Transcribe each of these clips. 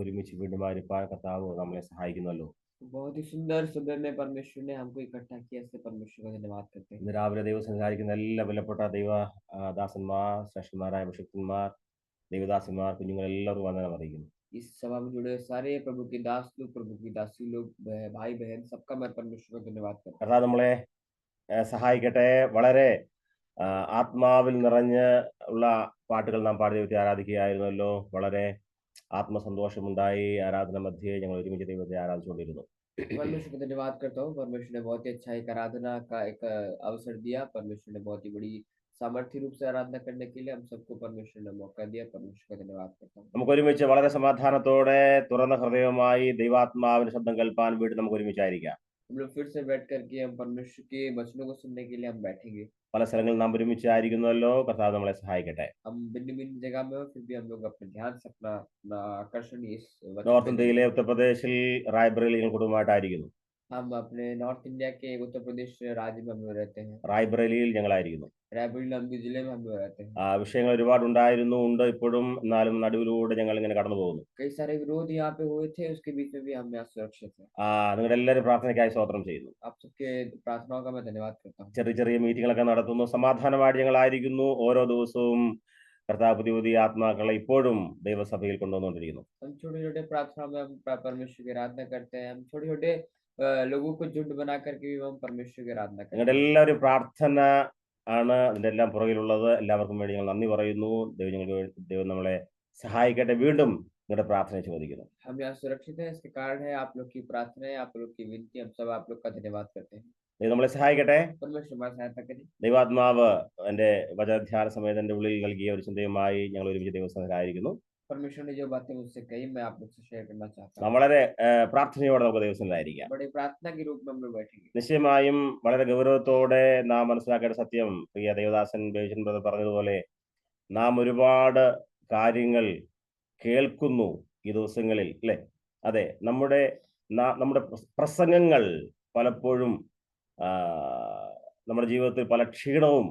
ഒരുമിച്ച് വീണ്ടും ആയിരിക്കാൻ കർത്താവ് നമ്മളെ സഹായിക്കുന്നല്ലോ. बहुत ही सुंदर सुबह में परमेश्वर ने हमको इकट्ठा किया, इससे परमेश्वर का धन्यवाद करते हैं। ഇന്ന് രാവിലെ ദൈവം സംസാരിക്കുന്ന എല്ലാ വിലപ്പെട്ട ദാസന്മാർ, ശ്രേഷ്ഠന്മാരായ അഭിഷിക്തന്മാർ, ദൈവദാസന്മാർ, കുഞ്ഞുങ്ങളെല്ലാവരും വന്ദനം അറിയിക്കുന്നു. इस सभा में जुड़े हुए सारे प्रभु के दास लोग, प्रभु की दासी लोग, भाई बहन, सबका मैं परमेश्वर को धन्यवाद करता हूँ। കർത്താവ് നമ്മളെ സഹായിക്കട്ടെ. വളരെ ആത്മാവിൽ നിറഞ്ഞ് ഉള്ള പാട്ടുകൾ നാം പാടി ദൈവത്തെ ആരാധിക്കുകയായിരുന്നല്ലോ. വളരെ ആത്മസന്തോഷമുണ്ടായി. ആരാധന മധ്യേ ഞങ്ങൾ ഒരുമിച്ച് ദൈവത്തെ ആരാധിച്ചുകൊണ്ടിരുന്നു. परमेश्वर को धन्यवाद करता हूँ। परमेश्वर ने बहुत ही अच्छा एक आराधना का एक अवसर दिया। परमेश्वर ने बहुत ही बड़ी सामर्थ्य रूप से आराधना करने के लिए हम सबको परमेश्वर ने मौका दिया। परमेश्वर का धन्यवाद करता हूँ। നമുക്ക് ഒരുമിച്ച് വളരെ സമാധാനത്തോടെ തുറന്ന ഹൃദയവുമായി ദൈവാത്മാവിന്റെ ശബ്ദം കേൾപ്പാൻ വേണ്ടി നമുക്ക് ഒരുമിച്ചായിരിക്കാം. हम लोग फिर से बैठ करके हम परमेश्वर के वचनों को सुनने के लिए हम बैठेंगे। പല സ്ഥലങ്ങളിൽ നാം ഒരുമിച്ചായിരിക്കുന്നല്ലോ. കർത്താവ് നമ്മളെ സഹായിക്കട്ടെ. हम भिन्न भिन्न जगह में हो, फिर भी हम लोग अपने ध्यान से अपना आकर्षण इस वचन നോർത്ത് पे ഇന്ത്യയിലെ देंगे। ഉത്തർപ്രദേശിൽ റായ്ബറേലിയിൽ ഞങ്ങൾ കുടുംബമായിട്ടായിരിക്കുന്നു. हम अपने नॉर्थ इंडिया के उत्तर प्रदेश राज्य में हम लोग रहते हैं। റായ്ബറേലിയിൽ ഞങ്ങളായിരിക്കുന്നു. रायबरेली नाम के जिले में हम लोग रहते हैं। വിഷയങ്ങൾ ഒരുപാടുണ്ടായിരുന്നു, ഉണ്ട് ഇപ്പോഴും. എന്നാലും നടുവിലൂടെ ഞങ്ങൾ ഇങ്ങനെ കടന്നു പോകുന്നു. कई सारे विरोध यहाँ पे हुए थे, उसके बीच में भी हम यहाँ सुरक्षित हैं। നിങ്ങളുടെ എല്ലാവരും പ്രാർത്ഥനയ്ക്കായി സ്തോത്രം ചെയ്യുന്നു. आप सबके प्रार्थनाओं का मैं धन्यवाद करता हूँ। ചെറിയ ചെറിയ മീറ്റിങ്ങുകളൊക്കെ നടത്തുന്നു. സമാധാനമായിട്ട് ഞങ്ങളായിരിക്കുന്നു. ഓരോ ദിവസവും കർത്താവ് പുതിയ പുതിയ ആത്മാക്കളെ ഇപ്പോഴും ദൈവസഭയിൽ കൊണ്ടുവന്നുകൊണ്ടിരിക്കുന്നു. हम छोटे छोटे प्रार्थनाओं में हम परमेश्वर की आराधना करते हैं। हम छोटे छोटे लोगों को झुंड बना करके भी हम परमेश्वर की आराधना करते നിങ്ങളുടെ हैं। എല്ലാവരും പ്രാർത്ഥന ആണ് അതിൻ്റെ എല്ലാം പുറകിലുള്ളത്. എല്ലാവർക്കും വേണ്ടി ഞങ്ങൾ നന്ദി പറയുന്നു. ദൈവം നമ്മളെ സഹായിക്കട്ടെ. വീണ്ടും നിങ്ങളുടെ പ്രാർത്ഥന ചോദിക്കുന്നു. हम यहाँ सुरक्षित हैं, इसके कारण है आप लोग की प्रार्थनाएं, आप लोग की विनती। हम सब आप लोग का धन्यवाद करते हैं। ദൈവം നമ്മളെ സഹായിക്കട്ടെ. परमेश्वर हमारी सहायता करें। ദൈവാത്മാവ് എൻ്റെ വചനധ്യാന സമയത്ത് എൻ്റെ ഉള്ളിൽ നൽകിയ ഒരു ചിന്തയുമായി ഞങ്ങൾ ഒരുമിച്ച് ദൈവസന്നിധിയിലായിരിക്കുന്നു. परमेश्वर ने जो बातें मुझसे कही, मैं आप लोग से शेयर करना चाहता നാം हूँ। വളരെ പ്രാർത്ഥനയോടെ നമുക്ക് ദൈവസന്നിധിയിലായിരിക്കാം. बड़े प्रार्थना के रूप में हम लोग बैठेंगे। നിശ്ചയമായും വളരെ ഗൗരവത്തോടെ നാം മനസ്സിലാക്കേണ്ട സത്യം, പ്രിയ ദേവദാസൻ ബേജൻ ബ്രദർ പറഞ്ഞതുപോലെ, നാം ഒരുപാട് കാര്യങ്ങൾ കേൾക്കുന്നു ഈ ദിവസങ്ങളിൽ, അല്ലേ? അതെ, നമ്മുടെ പ്രസംഗങ്ങൾ പലപ്പോഴും നമ്മുടെ ജീവിതത്തിൽ പല ക്ഷീണവും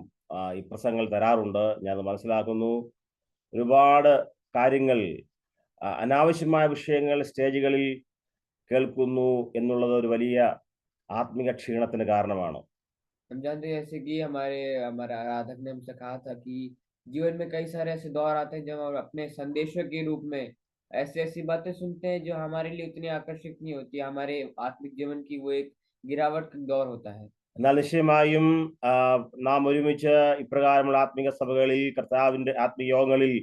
ഈ പ്രസംഗങ്ങൾ തരാറുണ്ട്. ഞാനത് മനസ്സിലാക്കുന്നു. ഒരുപാട് കാര്യങ്ങൾ, അനാവശ്യമായ വിഷയങ്ങൾ സ്റ്റേജുകളിൽ കേൾക്കുന്നു എന്നുള്ളത് ഒരു വലിയ ആത്മിക ക്ഷീണത്തിന് കാരണമാണ്. हम जानते हैं जैसे कि हमारे आराधक ने हमसे कहा था कि जीवन में कई सारे ऐसे दौर आते हैं जब हम अपने संदेशों के रूप में ऐसी ऐसी बातें सुनते हैं जो हमारे लिए उतनी आकर्षक नहीं होती। हमारे आत्मिक जीवन की वो एक गिरावट का दौर होता है। എന്നാൽ നിശ്ചയമായും നാം ഒരുമിച്ച് ഇപ്രകാരമുള്ള ആത്മിക സഭകളിൽ, കർത്താവിന്റെ ആത്മീയോഗങ്ങളിൽ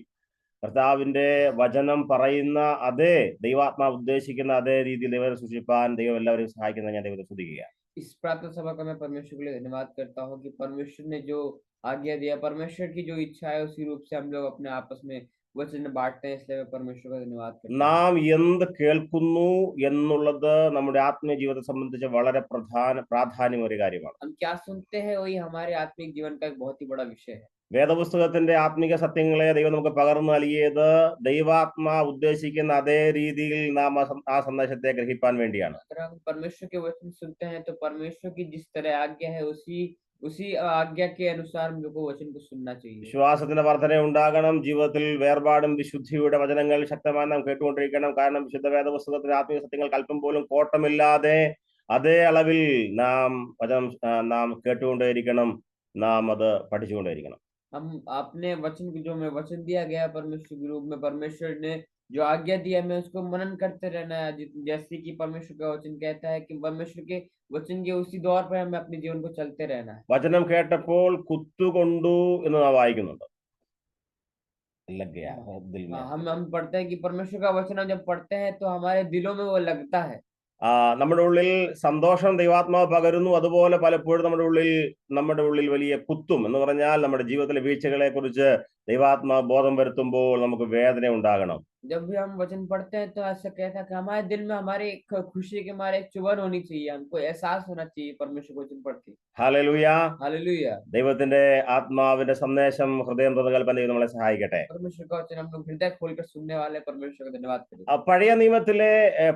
കർത്താവിന്റെ വചനം പറയുന്ന അതേ ദൈവാത്മാവ് ഉദ്ദേശിക്കുന്ന അതേ രീതിയിൽ ദൈവത്തെ സൂക്ഷിപ്പാൻ ദൈവം എല്ലാവരെയും സഹായിക്കുന്ന ഞാൻ ദൈവത്തെ സ്തുതിക്കുക. इस प्रार्थना सभा का मैं परमेश्वर के लिए धन्यवाद करता हूँ कि परमेश्वर ने जो आज्ञा दिया, परमेश्वर की जो इच्छा है उसी रूप से हम लोग अपने आपस में वचन बांटते हैं। इसलिए मैं परमेश्वर का धन्यवाद करता हूँ। നാം എന്ത് കേൾക്കുന്നു എന്നുള്ളത് നമ്മുടെ ആത്മീയ ജീവിതത്തെ സംബന്ധിച്ച് വളരെ പ്രാധാന്യമേറിയ കാര്യമാണ്. हम क्या सुनते हैं वही हमारे आत्मिक जीवन का एक बहुत ही बड़ा विषय है। വേദപുസ്തകത്തിന്റെ ആത്മിക സത്യങ്ങളെ ദൈവം നമുക്ക് പകർന്നു നൽകിയത് ദൈവാത്മാ ഉദ്ദേശിക്കുന്ന അതേ രീതിയിൽ നാം ആ സന്ദേശത്തെ ഗ്രഹിപ്പാൻ വേണ്ടിയാണ്. अगर हम परमेश्वर के वचन सुनते हैं तो परमेश्वर की जिस तरह आज्ञा है उसी आज्ञा के अनुसार हम लोग को वचन को सुनना चाहिए। വിശ്വാസത്തിന്റെ വർധന ഉണ്ടാകണം. ജീവിതത്തിൽ വേർപാടും വിശുദ്ധിയുടെ വചനങ്ങൾ ശക്തമായി നാം കേട്ടുകൊണ്ടിരിക്കണം. കാരണം വിശുദ്ധ വേദപുസ്തകത്തിന്റെ ആത്മീയ സത്യങ്ങൾക്ക് അല്പം പോലും കോട്ടമില്ലാതെ അതേ അളവിൽ നാം കേട്ടുകൊണ്ടേയിരിക്കണം. നാം അത് പഠിച്ചുകൊണ്ടേയിരിക്കണം. हम अपने वचन को जो हमें वचन दिया गया परमेश्वर के रूप में, परमेश्वर ने जो आज्ञा दिया हमें उसको मनन करते रहना है। जैसे कि परमेश्वर का वचन कहता है कि परमेश्वर के वचन के उसी दौर पर हमें अपने जीवन को चलते रहना है। വചനം കേട്ടപ്പോൾ കുത്തുകൊണ്ടു എന്ന് നാം വായിക്കുന്നുണ്ട്. हम पढ़ते हैं कि परमेश्वर का वचन हम जब पढ़ते हैं तो हमारे दिलों में वो लगता है। നമ്മുടെ ഉള്ളിൽ സന്തോഷം ദൈവാത്മാവ് പകരുന്നു. അതുപോലെ പലപ്പോഴും നമ്മുടെ ഉള്ളിൽ വലിയ കുത്തും. എന്ന് പറഞ്ഞാൽ നമ്മുടെ ജീവിതത്തിലെ വീഴ്ചകളെ കുറിച്ച് ദൈവാത്മാവ് ബോധം വരുത്തുമ്പോൾ നമുക്ക് വേദന ഉണ്ടാകണം. जब भी हम वचन पढ़ते हैं तो ऐसा कहता है कि हमारे दिल में हमारे खुशी के मारे चुभन होनी चाहिए। हमको एहसास होना चाहिए परमेश्वर वचन पढ़ के। ഹല്ലേലൂയ. हालेलुया। ദൈവത്തിന്റെ ആത്മാവിന്റെ സന്ദേശം ഹൃദയം തുറന്ന് കേൾപ്പാൻ ദൈവം നമ്മളെ സഹായിക്കട്ടെ. परमेश्वर का वचन हम लोग हृदय खोलकर सुनने वाले परमेश्वर का धन्यवाद करें। പഴയ നിയമത്തിലെ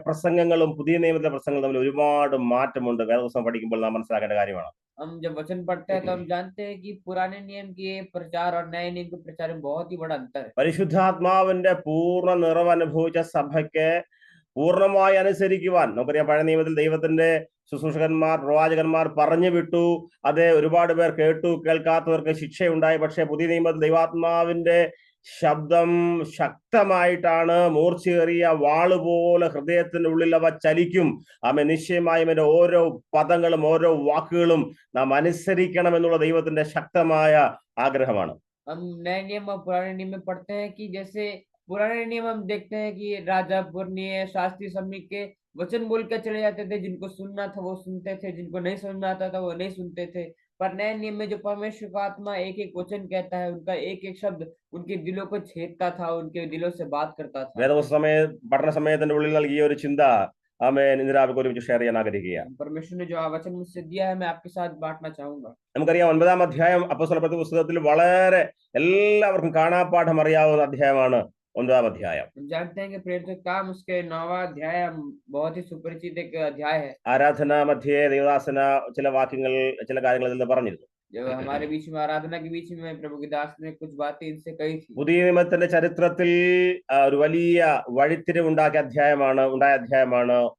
പ്രസംഗങ്ങളും പുതിയ നിയമത്തിലെ പ്രസംഗങ്ങളും തമ്മിൽ ഒരുപാട് മാറ്റമുണ്ട്. വേദപുസ്തകം പഠിക്കുമ്പോൾ നാം മനസ്സിലാക്കേണ്ട കാര്യമാണ്. हम जब वचन पढ़ते हैं तो हम जानते हैं कि पुराने नियम के प्रचार और नए नियम के प्रचार में बहुत ही बड़ा अंतर है। പരിശുദ്ധാത്മാവിന്റെ പൂർണ്ണ നിറവ് അനുഭവിച്ച സഭയ്ക്ക് പൂർണ്ണമായി അനുസരിക്കുവാൻ നമുക്കറിയാം. പഴയ നിയമത്തിൽ ദൈവത്തിന്റെ ശുശ്രൂഷകന്മാർ, പ്രവാചകന്മാർ പറഞ്ഞു വിട്ടു. അത് ഒരുപാട് പേർ കേട്ടു. കേൾക്കാത്തവർക്ക് ശിക്ഷയുണ്ടായി. പക്ഷെ പുതിയ നിയമത്തിൽ ദൈവാത്മാവിന്റെ ശബ്ദം ശക്തമായിട്ടാണ്, മൂർച്ചയേറിയ വാളുപോലെ ഹൃദയത്തിന്റെ ഉള്ളിൽ അവ ചലിക്കും. നിശ്ചയമായും എന്റെ ഓരോ പദങ്ങളും ഓരോ വാക്കുകളും നാം അനുസരിക്കണം എന്നുള്ള ദൈവത്തിന്റെ ശക്തമായ ആഗ്രഹമാണ്. हम नए नियम और पुराने नियम में पढ़ते हैं कि जैसे पुराने नियम हम देखते हैं कि राजा, पुरनिये, शास्त्री, सभी के वचन बोल के चले जाते थे। जिनको सुनना था वो सुनते थे, जिनको नहीं समझना आता था वो नहीं सुनते थे। पर नए नियम में जो परमेश्वर का आत्मा एक एक वचन कहता है, उनका एक एक शब्द उनके दिलों को छेदता था, उनके दिलों से बात करता था। വേദപുസ്തക പഠന സമയത്തിന്റെ ഉള്ളിൽ നൽകിയ ഒരു ചിന്ത ഇന്ന് രാവിലെ ഒരുമിച്ച് ഷെയർ ചെയ്യാൻ ആഗ്രഹിക്കുകയാണ്. परमेश्वर ने जो वचन मुझसे दिया है मैं आपके साथ बांटना चाहूंगा। നമുക്കറിയാം 9-ാം അധ്യായം അപ്പോസ്തലപ്രവൃത്തി പുസ്തകത്തിൽ വളരെ എല്ലാവർക്കും കാണാപ്പാഠം അറിയാവുന്ന അധ്യായമാണ് 9-ാം അധ്യായം. हम जानते हैं कि प्रेरितों के काम उसके 9वां अध्याय बहुत ही सुपरिचित एक अध्याय है। ആരാധന മധ്യേ ദേവദാസന ചില വാക്യങ്ങൾ, ചില കാര്യങ്ങൾ ഇതിൽ പറഞ്ഞിരുന്നു. जब हमारे बीच में आराधना के बीच में प्रभु के दास ने कुछ बातें इनसे कही थी। പുതിയ നിയമത്തിന്റെ ചരിത്രത്തിൽ ഒരു വലിയ വഴിത്തിരിവുണ്ടായ അധ്യായമാണ്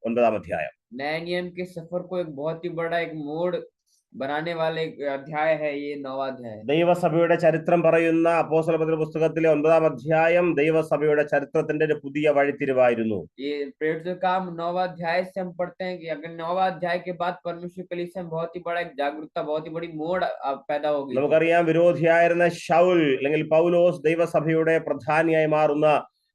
9-ാം അധ്യായം. नए नियम के सफर को एक बहुत ही बड़ा एक मोड़ बनाने वाले एक अध्याय है ये 9वां अध्याय। ദൈവസഭയുടെ ചരിത്രം പറയുന്ന അപ്പോസ്തലപ്രവൃത്തി പുസ്തകത്തിലെ 9-ാം അധ്യായം ദൈവസഭയുടെ ചരിത്രത്തിന്റെ ഒരു പുതിയ വഴിത്തിരിവായിരുന്നു. ये प्रेरितों का काम 9वां अध्याय से हम पढ़ते हैं कि अगर 9वां अध्याय के बाद परमेश्वर कलीसिया में बहुत ही बड़ा एक जागरूकता, बहुत ही बड़ी मोड़ पैदा होगी। നമുക്കറിയാം, വിരോധിയായിരുന്ന ശൗൽ അല്ലെങ്കിൽ പൗലോസ് ദൈവസഭയുടെ പ്രധാനിയായി മാറുന്ന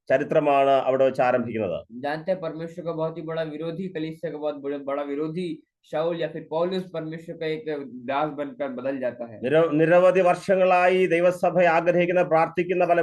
ചരിത്രമാണ് അവിടെ വെച്ച് ആരംഭിക്കുന്നത്. जानते हैं परमेश्वर का बहुत ही बड़ा विरोधी, कलीसिया का बहुत बड़ा विरोधी शाऊल या फिर पौलुस परमेश्वर का एक दास बनकर बदल जाता है। നിരവധി വർഷങ്ങളായി ദൈവസഭ ആഗ്രഹിക്കുന്ന, പ്രാർത്ഥിക്കുന്ന പല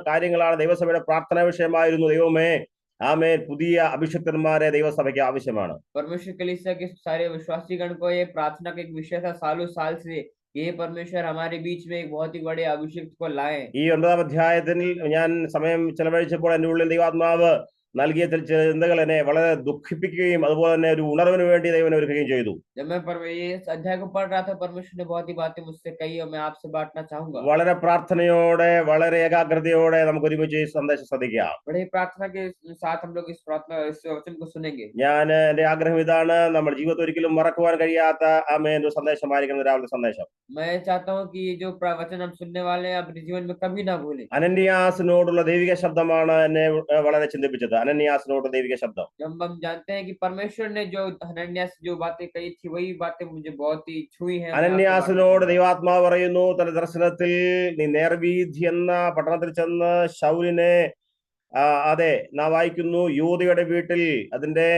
കാര്യങ്ങളാണ് ദൈവസഭയുടെ പ്രാർത്ഥനാ വിഷയമായിരുന്നു. ദൈവമേ, ആമേൻ, പുതിയ അഭിഷിക്തന്മാരെ ദൈവസഭയ്ക്ക് ആവശ്യമാണ്. परमेश्वर कलीसिया के सारे विश्वासीगण को ये प्रार्थना का एक विषय था सालों साल से, ये परमेश्वर हमारे बीच में एक बहुत ही बड़े अभिषिक्त को लाए। ഈ 9-ാം അധ്യായത്തിൽ ഞാൻ സമയം ചെലവഴിച്ചപ്പോൾ എൻ്റെ ഉള്ളിൽ ദൈവാത്മാവ് നൽകിയ ചിന്തകൾ എന്നെ വളരെ ദുഃഖിപ്പിക്കുകയും അതുപോലെ തന്നെ ഒരു ഉണർവിന് വേണ്ടി ദൈവം ഒരുക്കുകയും ചെയ്തു. जब मैं ये अध्याय को पढ़ रहा था, परमेश्वर ने बहुत ही बातें मुझसे कही और मैं आपसे बांटना चाहूंगा। വളരെ പ്രാർത്ഥനയോടെ, വളരെ ഏകാഗ്രതയോടെ നമുക്ക് ഒരുമിച്ച് ഈ സന്ദേശം ശ്രദ്ധിക്കാം. बड़े प्रार्थना के साथ हम लोग इस वचन को सुनेंगे। ഞാൻ എൻ്റെ ആഗ്രഹം ഇതാണ്, നമ്മുടെ ജീവിതത്തിൽ ഒരിക്കലും മറക്കുവാൻ കഴിയാത്ത ഒരു സന്ദേശമായിരിക്കണം രാവിലെ സന്ദേശം. मैं चाहता हूँ कि ये जो वचन हम सुनने वाले हैं अपने जीवन में कभी ना भूलें। അനന്യാസിനോടുള്ള ദൈവിക ശബ്ദമാണ് എന്നെ വളരെ ചിന്തിപ്പിച്ചത്. അനന്യാസിനോട് ദൈവിക ശബ്ദം. जब हम जानते हैं कि परमेश्वर ने जो हनन्यास से जो बातें कही थी वही बातें मुझे बहुत ही छुई हैं। അനന്യാസിനോട് ദൈവാത്മാവ് പറയുന്നു തന്റെ ദർശനത്തിൽ, നീ നേർവീഥി എന്ന പട്ടണത്തിൽ ചെന്ന് ശൗലിനെ, അതെ, നാം വായിക്കുന്നു, യൂദയുടെ വീട്ടിൽ, അതിന്റെ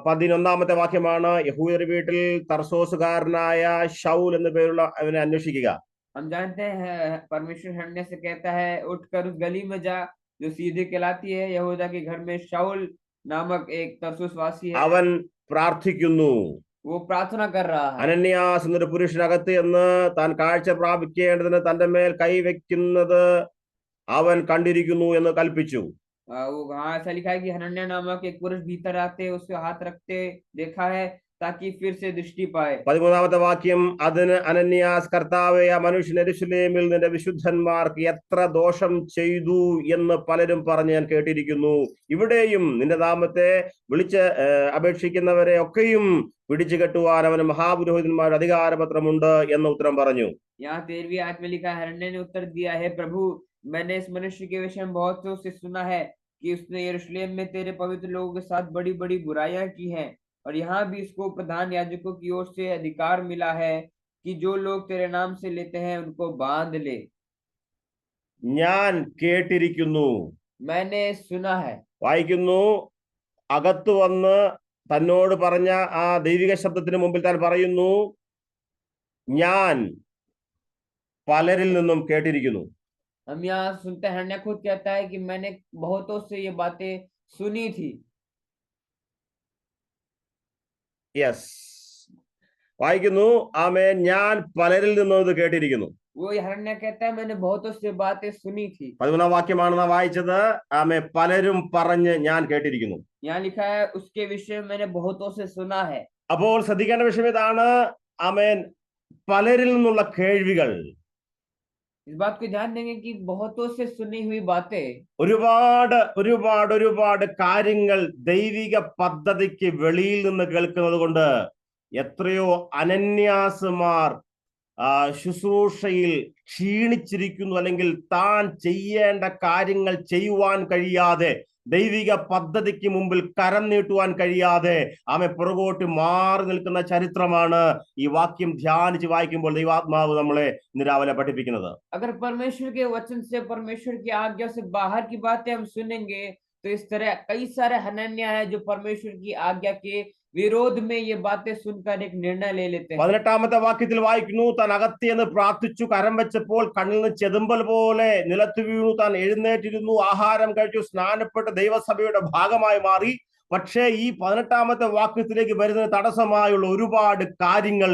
11-ാമത്തെ വാക്യമാണ്, യഹൂദയുടെ വീട്ടിൽ തർസോസുകാരനായ ശൗൽ എന്ന പേരുള്ള അവനെ അന്വേഷിക്കുക. हम जानते हैं परमेश्वर हनन्यास से कहता है, उठकर उस गली में जा जो सीधे कहलाती है, यहूदा के घर में शाऊल नामक एक तरसुस वासी है। അവൻ പ്രാർത്ഥിക്കുന്നു. वो प्रार्थना कर रहा है। അനന്യാസ് എന്നൊരു പുരുഷനകത്ത് എന്ന് താൻ കാഴ്ച പ്രാപിക്കേണ്ടതിന് തന്റെ മേൽ കൈവയ്ക്കുന്നത് അവൻ കണ്ടിരിക്കുന്നു എന്ന് കൽപ്പിച്ചു. वो वहां ऐसा लिखा है कि हनन्याह नामक एक पुरुष भीतर आते उसके हाथ रखते देखा है ताकि फिर से दृष्टि पाए। 13-ാമത്തെ വാക്യം, അതിന് അനന്യാസ്, കർത്താവേ, ആ മനുഷ്യൻ യെരൂശലേമിൽ നിന്റെ വിശുദ്ധന്മാർക്ക് എത്ര ദോഷം ചെയ്തു എന്ന് പലരും പറഞ്ഞ് ഞാൻ കേട്ടിരിക്കുന്നു. ഇവിടെയും നിന്റെ നാമത്തെ വിളിച്ച് അപേക്ഷിക്കുന്നവരെ ഒക്കെയും പിടിച്ചു കെട്ടുവാൻ അവന് മഹാപുരോഹിതന്മാരുടെ അധികാരപത്രമുണ്ട് എന്ന് ഉത്തരം പറഞ്ഞു. यहाँ 13वीं आयत में लिखा है, हनन्याह ने उत्तर दिया, है प्रभु, मैंने इस मनुष्य के विषय में बहुत से सुना है कि उसने यरूशलेम में तेरे पवित्र लोगों के साथ बड़ी बड़ी बुराइयां की हैं, और यहाँ भी इसको प्रधान याजकों की ओर से अधिकार मिला है कि जो लोग तेरे नाम से लेते हैं उनको बांध ले। ഞാൻ കേട്ടിരിക്കുന്നു, मैंने सुना है। വായിക്കുന്നു, അകത്തു വന്ന് തന്നോട് പറഞ്ഞ ആ ദൈവിക ശബ്ദത്തിന് മുമ്പിൽ താൻ പറയുന്നു, ഞാൻ പലരിൽ നിന്നും കേട്ടിരിക്കുന്നു. हम यहाँ सुनते हैं, हनन्याह खुद कहता है कि मैंने बहुतों से ये बातें सुनी थी। യെസ്, വായിക്കുന്നു, ആമേൻ, ഞാൻ പലരിൽ നിന്നും ഇത് കേട്ടിരിക്കുന്നു. वो हनन्याह कहता है मैंने बहुतों से बातें सुनी थी। 13-ാം വാക്യമാണ് നാം വായിച്ചത്. ആമേ, പലരും പറഞ്ഞ് ഞാൻ കേട്ടിരിക്കുന്നു. यहाँ लिखा है उसके विषय में मैंने बहुतों से सुना है। അപ്പോൾ ശ്രദ്ധിക്കേണ്ട വിഷയം ഇതാണ്, ആമേൻ പലരിൽ നിന്നുള്ള കേൾവികൾ, इस बात को ध्यान देंगे कि बहुतों से सुनी हुई बातें, ഒരുപാട് കാര്യങ്ങൾ ദൈവിക പദ്ധതിക്ക് വെളിയിൽ നിന്ന് കേൾക്കുന്നത് കൊണ്ട് എത്രയോ അനന്യാസുമാർ ശുശ്രൂഷയിൽ ക്ഷീണിച്ചിരിക്കുന്നു, അല്ലെങ്കിൽ താൻ ചെയ്യേണ്ട കാര്യങ്ങൾ ചെയ്യുവാൻ കഴിയാതെ, ദൈവിക പദ്ധതിക്ക് മുമ്പിൽ കരം നീട്ടുവാൻ കഴിയാതെ ആമെ പുറകോട്ട് മാറി നിൽക്കുന്ന ചരിത്രമാണ് ഈ വാക്യം ധ്യാനിച്ച് വായിക്കുമ്പോൾ ദൈവാത്മാവ് നമ്മളെ ഇന്ന് രാവിലെ പഠിപ്പിക്കുന്നത്. अगर परमेश्वर के वचन से, परमेश्वर की आज्ञा से बाहर की बातें हम सुनेंगे तो इस तरह कई सारे हनन्या है जो परमेश्वर की आज्ञा के विरोध में ये बातें सुनकर एक निर्णय ले लेते हैं. 18ാമത്തെ വാക്യത്തിൽ വായിക്കുന്നു, താൻ അകത്തിയെന്ന് പ്രാർത്ഥിച്ചു, കരം വെച്ചപ്പോൾ കണ്ണിൽ നിന്ന് ചെതുമ്പൽ പോലെ നിലത്ത് വീണു, താൻ എഴുന്നേറ്റിരുന്നു, ആഹാരം കഴിച്ചു, സ്നാനപ്പെട്ട് ദൈവസഭയുടെ ഭാഗമായി മാറി. പക്ഷേ ഈ 18ാമത്തെ വാക്യത്തിലേക്ക് വരുന്നതിന് തടസ്സമായുള്ള ഒരുപാട് കാര്യങ്ങൾ,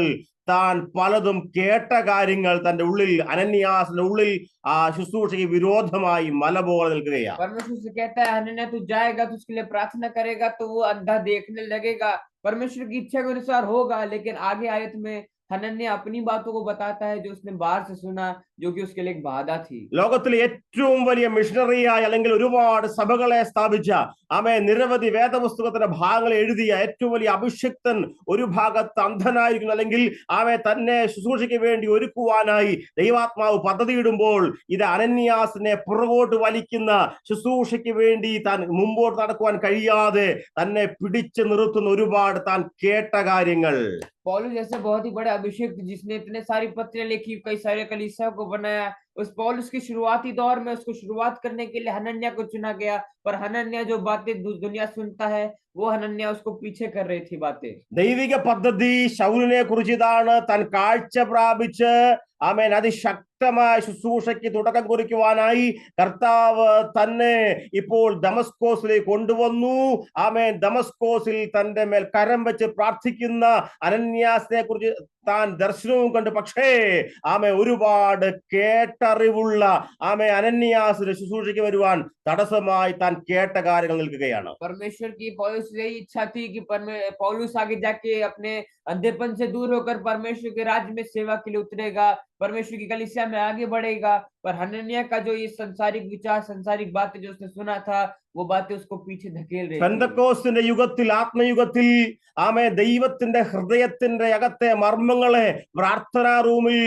താൻ പലതും കേട്ട കാര്യങ്ങൾ തന്റെ ഉള്ളിൽ, അനന്യാസിന്റെ ഉള്ളിൽ ആ ശുശ്രൂഷയ്ക്ക് വിരോധമായി മല പോലെ നിൽക്കുകയാണ്. परमेश्वर से कहता है हनन्या तू जाएगा तो उसके लिए प्रार्थना करेगा तो वो अंधा देखने लगेगा, परमेश्वर की इच्छा के अनुसार होगा. लेकिन आगे आयत में हनन्या अपनी बातों को बताता है जो उसने बाहर से सुना, जो कि उसके लिए एक बाधा थी. ലോകത്തിലെ ഏറ്റവും വലിയ മിഷണറിയായ, അല്ലെങ്കിൽ ഒരുപാട് സഭകളെ സ്ഥാപിച്ച, ആമേ നിരവധി വേദപുസ്തകത്തിന്റെ ഭാഗങ്ങൾ എഴുതിയ ഏറ്റവും വലിയ അഭിഷിക്തൻ ഒരു ഭാഗത്ത് അന്ധനായിരിക്കുന്നു, അല്ലെങ്കിൽ ആമേ തന്നെ ശുശ്രൂഷയ്ക്ക് വേണ്ടി ഒരുക്കുവാനായി ദൈവാത്മാവ് പദ്ധതിയിടുമ്പോൾ ഇത് അനന്യാസിനെ പുറകോട്ട് വലിക്കുന്ന, ശുശ്രൂഷയ്ക്ക് വേണ്ടി താൻ മുമ്പോട്ട് നടക്കുവാൻ കഴിയാതെ തന്നെ പിടിച്ചു നിർത്തുന്ന ഒരുപാട് താൻ കേട്ട കാര്യങ്ങൾ. पौलुस जैसे बहुत ही बड़ा अभिषेक जिसने इतने सारी पत्रियां लिखी, कई सारे कलीसिया को बनाया, उस पौलुस की शुरुआती दौर में उसको शुरुआत करने के लिए हनन्या को चुना गया. पर हनन्या जो बातें दुनिया सुनता है वो हनन्या उसको पीछे कर रही थी बातें. ദൈവിക പദ്ധതി ശൗലിനെ കുറിച്ച് ഇതാണ്, താൻ കാഴ്ച പ്രാപിച്ച് ആമേൻ അതിശക്തമായ ശുശ്രൂഷയ്ക്ക് തുടക്കം കുറിക്കുവാനായി കർത്താവ് തന്നെ ഇപ്പോൾ ദമസ്കോസിലേക്ക് കൊണ്ടുവന്നു. ആമേൻ ദമസ്കോസിൽ തന്റെ മേൽ കരം വെച്ച് പ്രാർത്ഥിക്കുന്ന അനന്യാസിനെ കുറിച്ച് താൻ ദർശനവും കണ്ടു. പക്ഷേ ആമേ ഒരുപാട് കേട്ടറിവുള്ള അനന്യാസിന്റെ ശുശ്രൂഷയ്ക്ക് വരുവാൻ തടസ്സമായി താൻ കേട്ട കാര്യങ്ങൾ നിൽക്കുകയാണ്. परमेश्वर की पौलुस से यही इच्छा थी कि पौलुस आगे जाके अपने अंधेपन से दूर होकर परमेश्वर के राज्य में सेवा के लिए उतरेगा, परमेश्वर की कलीसिया में आगे बढ़ेगा. पर हनन्या का जो ये संसारिक विचार, संसारिक बातें जो उसने सुना था, वो बातें उसको पीछे धकेल रही थी. പെന്തക്കോസ്തിന്റെ യുഗത്തിൽ, ആത്മയുഗത്തിൽ ദൈവത്തിന്റെ ഹൃദയത്തിന്റെ അകത്തെ മർമ്മങ്ങളെ പ്രാർത്ഥനാ റൂമിൽ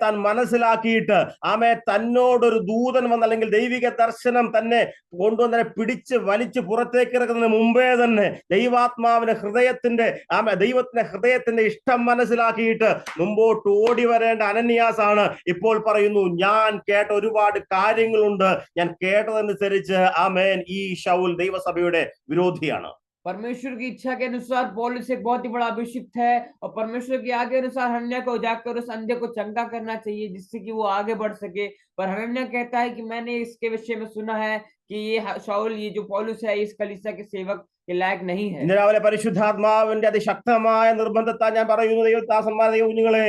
താൻ മനസ്സിലാക്കിയിട്ട് തന്നോടൊരു ദൂതൻ വന്ന്, അല്ലെങ്കിൽ ദൈവിക ദർശനം തന്നെ കൊണ്ടുവന്നെ പിടിച്ച് വലിച്ച് പുറത്തേക്ക് ഇറക്കുന്നതിന് മുമ്പേ തന്നെ ദൈവത്തിന്റെ ഹൃദയത്തിന്റെ ഇഷ്ടം മനസ്സിലാക്കിയിട്ട് മുമ്പോട്ട് ഓടി വരേണ്ട അനന്യാസ് ആണ് ഇപ്പോൾ പറയുന്നു, ഞാൻ കേട്ട ഒരുപാട് കാര്യങ്ങളുണ്ട്, ഞാൻ കേട്ടതനുസരിച്ച് ആമേൻ ഈ ശൗൽ ദൈവസഭയുടെ വിരോധിയാണ്. परमेश्वर की इच्छा के अनुसार पौलुस एक बहुत ही बड़ा अभिषिक्त है, और परमेश्वर के आगे अनुसार हनन्या को जाकर उस अंधे को चंगा करना चाहिए जिससे कि वो आगे बढ़ सके. पर हनन्या कहता है कि मैंने इसके विषय में सुना है कि ये शाऊल, ये जो पौलुस है, इस कलीसिया के सेवक के लायक नहीं है. ഇന്ന് രാവിലെ പരിശുദ്ധാത്മാവിന്റെ അതിശക്തമായ നിർബന്ധത്താൽ ഞാൻ പറയുന്നു, ദൈവദാസന്മാരെ, ദൈവകുഞ്ഞുങ്ങളെ,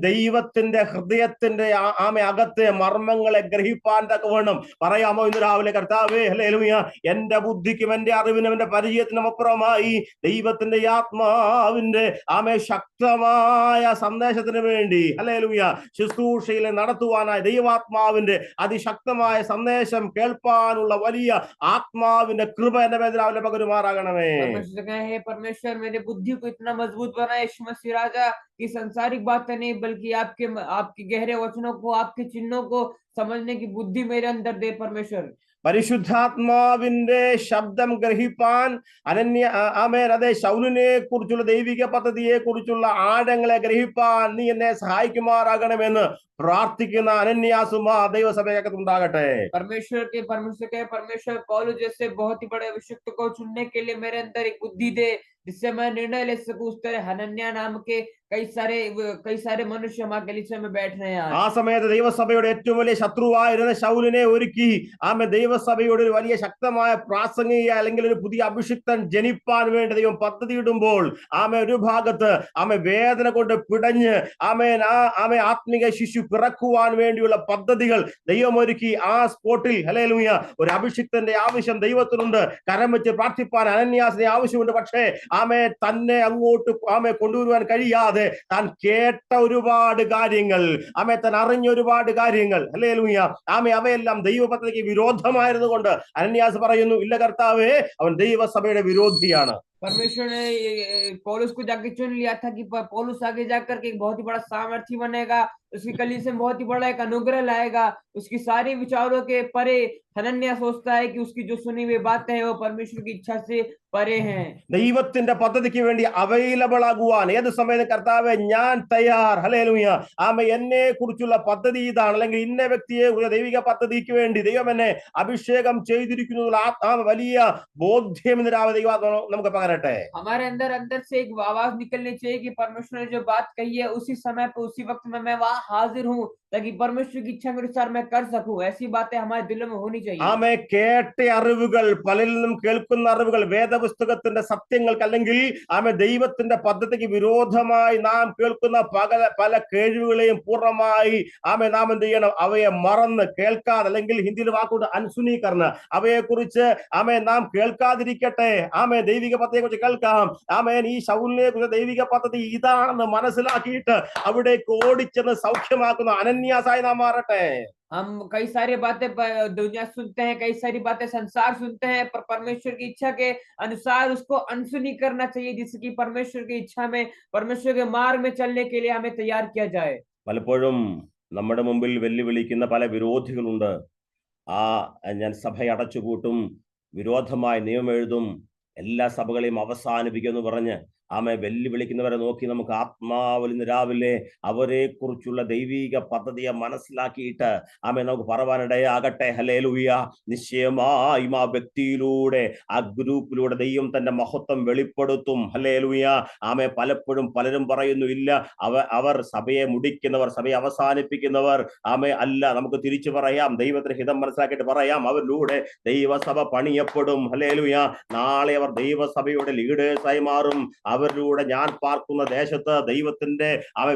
ദൈവത്തിന്റെ ഹൃദയത്തിന്റെ അകത്തെ മർമ്മങ്ങളെ ഗ്രഹിപ്പാൻ തക്കവണ്ണം പറയാമോ ഇന്ന് രാവിലെ? കർത്താവേ, ഹല്ലേലൂയ, എന്റെ ബുദ്ധിക്കും എന്റെ അറിവിനും എന്റെ പരിചയത്തിനും അപ്പുറമായി ദൈവത്തിന്റെ ആത്മാവിന്റെ ശക്തമായ സന്ദേശത്തിന് വേണ്ടി, ഹല്ലേലൂയ, ശുശ്രൂഷയിൽ നടത്തുവാനായി ദൈവാത്മാവിന്റെ അതിശക്തമായ സന്ദേശം കേൾപ്പാനുള്ള വലിയ ആത്മാവിന്റെ കൃപ എന്റെ മേൽ രാവിലെ പകരുമാറാകണമേ. परमेश्वर मेरे बुद्धि को इतना मजबूत बनाए यीशु मसीह राजा की संसारिक बातें नहीं, बल्कि आपके गहरे वचनों को, आपके चिन्हों को समझने की बुद्धि मेरे अंदर दे परमेश्वर. പരിശുദ്ധാത്മാവിന്റെ ശബ്ദം ഗ്രഹിപ്പാൻ അതേ ശൗലിനെ കുറിച്ചുള്ള ദൈവിക പദ്ധതിയെ കുറിച്ചുള്ള ആഴങ്ങളെ ഗ്രഹിപ്പാൻ നീ എന്നെ സഹായിക്കുമാറാകണമെന്ന് പ്രാർത്ഥിക്കുന്ന അനന്യാസുമാ ദൈവസഭയ്ക്കകത്ത് ഉണ്ടാകട്ടെ. परमेश्वर पौलुस जैसे बहुत ही बड़े अभिषिक्त को चुनने के लिए मेरे अंदर एक बुद्धि दे, जिससे मैं निर्णय ले सकूं. उस तरह हनन्या नाम के कई सारे मनुष्य हमारे कलीसिया में बैठ रहे हैं. ആ സമയത്ത് ദൈവസഭയുടെ ഏറ്റവും വലിയ ശത്രുവായിരുന്ന ശൗലിനെ ഒരുക്കി ദൈവസഭയുടെ ഒരു വലിയ ശക്തമായ പ്രാസംഗിക, അല്ലെങ്കിൽ ഒരു പുതിയ അഭിഷിക്തൻ ജനിപ്പാൻ വേണ്ടി ദൈവം പദ്ധതി ഇടുമ്പോൾ ഒരു ഭാഗത്ത് വേദന കൊണ്ട് പിടഞ്ഞ് ആത്മീക ശിശു പിറക്കുവാൻ വേണ്ടിയുള്ള പദ്ധതികൾ ദൈവം ഒരുക്കി. ആ സ്പോട്ടിൽ, ഹല്ലേലൂയ, ഒരു അഭിഷിക്തന്റെ ആവശ്യം ദൈവത്തിനുണ്ട്. കരം വെച്ച് പ്രാർത്ഥിപ്പാൻ അനന്യാസിന്റെ ആവശ്യമുണ്ട്. പക്ഷേ ആമേ തന്നെ അങ്ങോട്ട് ആമേ കൊണ്ടുവരുവാൻ കഴിയാതെ താൻ കേട്ട ഒരുപാട് കാര്യങ്ങൾ, ആമേ താൻ അറിഞ്ഞ ഒരുപാട് കാര്യങ്ങൾ, ഹല്ലേലൂയ, ആമേ അവയെല്ലാം ദൈവ പദ്ധതിക്ക് വിരോധമായിരുന്നു കൊണ്ട് അനന്യാസ് പറയുന്നു, ഇല്ല കർത്താവേ, അവൻ ദൈവസഭയുടെ വിരോധിയാണ്. परमेश्वर ने पौलुस को जाके चुन लिया था कि पौलुस आगे जाकर के एक बहुत ही बड़ा सामर्थी बनेगा, उसकी कलीसिया में बहुत ही बड़ा एक अनुग्रह लाएगा, उसकी सारी विचारों के परे। हनन्याह सोचता है कि उसकी जो सुनी हुई बातें हैं वो परमेश्वर की इच्छा से परे हैं। ദൈവത്തിന്റെ പദ്ധതിക്ക് വേണ്ടി അവൈലബിൾ ആകുവാൻ ഏത് സമയത്ത് കർത്താവെ ഞാൻ തയ്യാർ, ഹല്ലേലൂയ, ആമ എന്നെ കുറിച്ചുള്ള പദ്ധതി ഇതാണ്, അല്ലെങ്കിൽ ഇന്ന വ്യക്തിയെ ദൈവിക പദ്ധതിക്ക് വേണ്ടി ദൈവം എന്നെ അഭിഷേകം ചെയ്തിരിക്കുന്നു, വലിയ ബോധ്യം ഇന്ന് രാവിലെ ദൈവം നമുക്ക് പകരട്ടെ. हमारे अंदर अंदर से एक आवाज निकलनी चाहिए कि परमेश्वर ने जो बात कही है उसी समय पे उसी वक्त में मैं वहां हाजिर हूँ, ताकि परमेश्वर की इच्छा के अनुसार मैं कर सकूं। ऐसी बातें हमारे दिलों में होनी चाहिए। ആമേ കേട്ട അറിവുകൾ, പലരിൽ നിന്നും കേൾക്കുന്ന അറിവുകൾ വേദപുസ്തകത്തിന്റെ സത്യങ്ങൾക്ക് അല്ലെങ്കിൽ ആമേ ദൈവത്തിന്റെ പദ്ധതിക്ക് വിരോധമായി നാം കേൾക്കുന്ന പല കഴിവുകളെയും പൂർണ്ണമായി ആമേ നാം എന്ത് ചെയ്യണം? അവയെ മറന്ന് കേൾക്കാതെ, അല്ലെങ്കിൽ ഹിന്ദിയിൽ വാക്കുകൊണ്ട് അൻസുനീകരണം, അവയെ കുറിച്ച് ആമേ നാം കേൾക്കാതിരിക്കട്ടെ. ആമേ ദൈവിക പദ്ധതിയെ കുറിച്ച് കേൾക്കാം. ആമേൻ, ഈ ശൗലിനെ കുറിച്ച് ദൈവിക പദ്ധതി ഇതാണെന്ന് മനസ്സിലാക്കിയിട്ട് അവിടേക്ക് ഓടിച്ചെന്ന് സൗഖ്യമാക്കുന്ന അനന്യാസായി നാം മാറട്ടെ. हम कई सारी बातें दुनिया सुनते हैं, कई सारी बातें संसार सुनते हैं, पर परमेश्वर की इच्छा के अनुसार उसको अनसुनी करना चाहिए, जिसकी परमेश्वर की इच्छा में, परमेश्वर के मार्ग में चलने के लिए हमें तैयार किया जाए। പലപ്പോഴും നമ്മുടെ മുമ്പിൽ വെല്ലുവിളിക്കുന്ന പല വിരോധികളുണ്ട്. ഞാൻ സഭയെ അടച്ചുപൂട്ടും, വിരോധമായി നിയമം എഴുതും, എല്ലാ സഭകളെയും അവസാനിപ്പിക്കുമെന്ന് പറഞ്ഞ് ആമെ വെല്ലുവിളിക്കുന്നവരെ നോക്കി നമുക്ക് ആത്മാവിൽ നിന്ന് രാവിലെ അവരെ കുറിച്ചുള്ള ദൈവിക പദ്ധതിയെ മനസ്സിലാക്കിയിട്ട് ആമെ നമുക്ക് പറവാനിടയാകട്ടെ. ഹല്ലേലൂയ. നിശ്ചയമായും ആ വ്യക്തിയിലൂടെ, ആ ഗ്രൂപ്പിലൂടെ ദൈവം തന്റെ മഹത്വം വെളിപ്പെടുത്തും. ഹല്ലേലൂയ. ആമെ പലപ്പോഴും പലരും പറയുന്നു, ഇല്ല, അവർ സഭയെ മുടിക്കുന്നവർ, സഭയെ അവസാനിപ്പിക്കുന്നവർ ആമെ അല്ല. നമുക്ക് തിരിച്ചു പറയാം, ദൈവത്തിന്റെ ഹിതം മനസ്സിലാക്കിയിട്ട് പറയാം, അവരിലൂടെ ദൈവസഭ പണിയപ്പെടും. ഹല്ലേലൂയ. നാളെ അവർ ദൈവസഭയുടെ ലീഡേഴ്സായി മാറും. അവരിലൂടെ ഞാൻ പാർക്കുന്ന ദേശത്ത് ദൈവത്തിന്റെ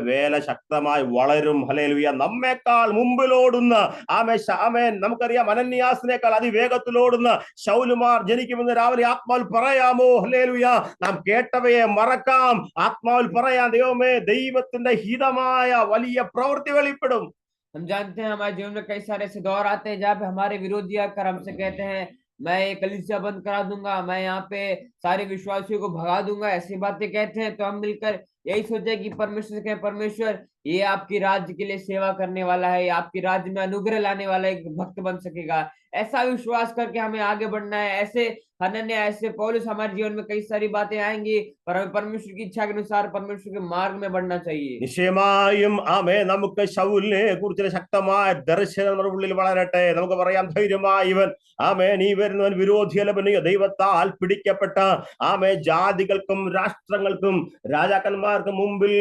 വേല ശക്തമായി വളരും. ഹല്ലേലൂയ. നമ്മേക്കാൾ മുമ്പിലോടുന്ന ആമേൻ, നമുക്കറിയാം, അനന്യാസിനേക്കാൾ അതിവേഗത്തിലോടുന്ന ശൗലുമാർ ജനിക്കുമെന്ന് രാവിലെ ആത്മാവിൽ പറയാമോ? ഹല്ലേലൂയ. നാം കേട്ടവയെ മറക്കാം, ആത്മാവിൽ പറയാം, ദൈവമേ, ദൈവത്തിന്റെ ഹിതമായ വലിയ പ്രവൃത്തി വെളിപ്പെടും. हम जानते हैं हमारे जीवन में कई सारे ऐसे दौर आते हैं जहाँ पे हमारे विरोधी आकर हमसे कहते हैं, मैं ये कलीसिया बंद करा दूंगा, मैं यहाँ पे सारे विश्वासियों को भगा दूंगा, ऐसी बातें कहते हैं। तो हम मिलकर यही सोचे कि परमेश्वर से कहें, परमेश्वर, ये आपकी राज्य के लिए सेवा करने वाला है, आपकी राज्य में अनुग्रह लाने वाला एक भक्त बन सकेगा। ऐसा विश्वास करके हमें आगे बढ़ना है। ऐसे हनन्याह, ऐसे पौलुस हमारे जीवन में कई सारी बातें आएंगी, पर हमें परमेश्वर की इच्छा के अनुसार परमेश्वर के मार्ग में बढ़ना चाहिए। നിശ്ചയമായും ആമേ നമുക്ക് ശൗലിനെ കുറിച്ചുള്ള ശക്തമായ ദർശനം നമ്മുടെ ഉള്ളിൽ വളരട്ടെ. നമുക്ക് പറയാം ധൈര്യമായി, ഇവൻ ആമേൻ, ഈ വരുന്നവൻ വിരോധിയല്ല, ദൈവത്താൽ പിടിക്കപ്പെട്ട ആമേ ജാതികൾക്കും രാഷ്ട്രങ്ങൾക്കും രാജാക്കന്മാർക്കും മുമ്പിൽ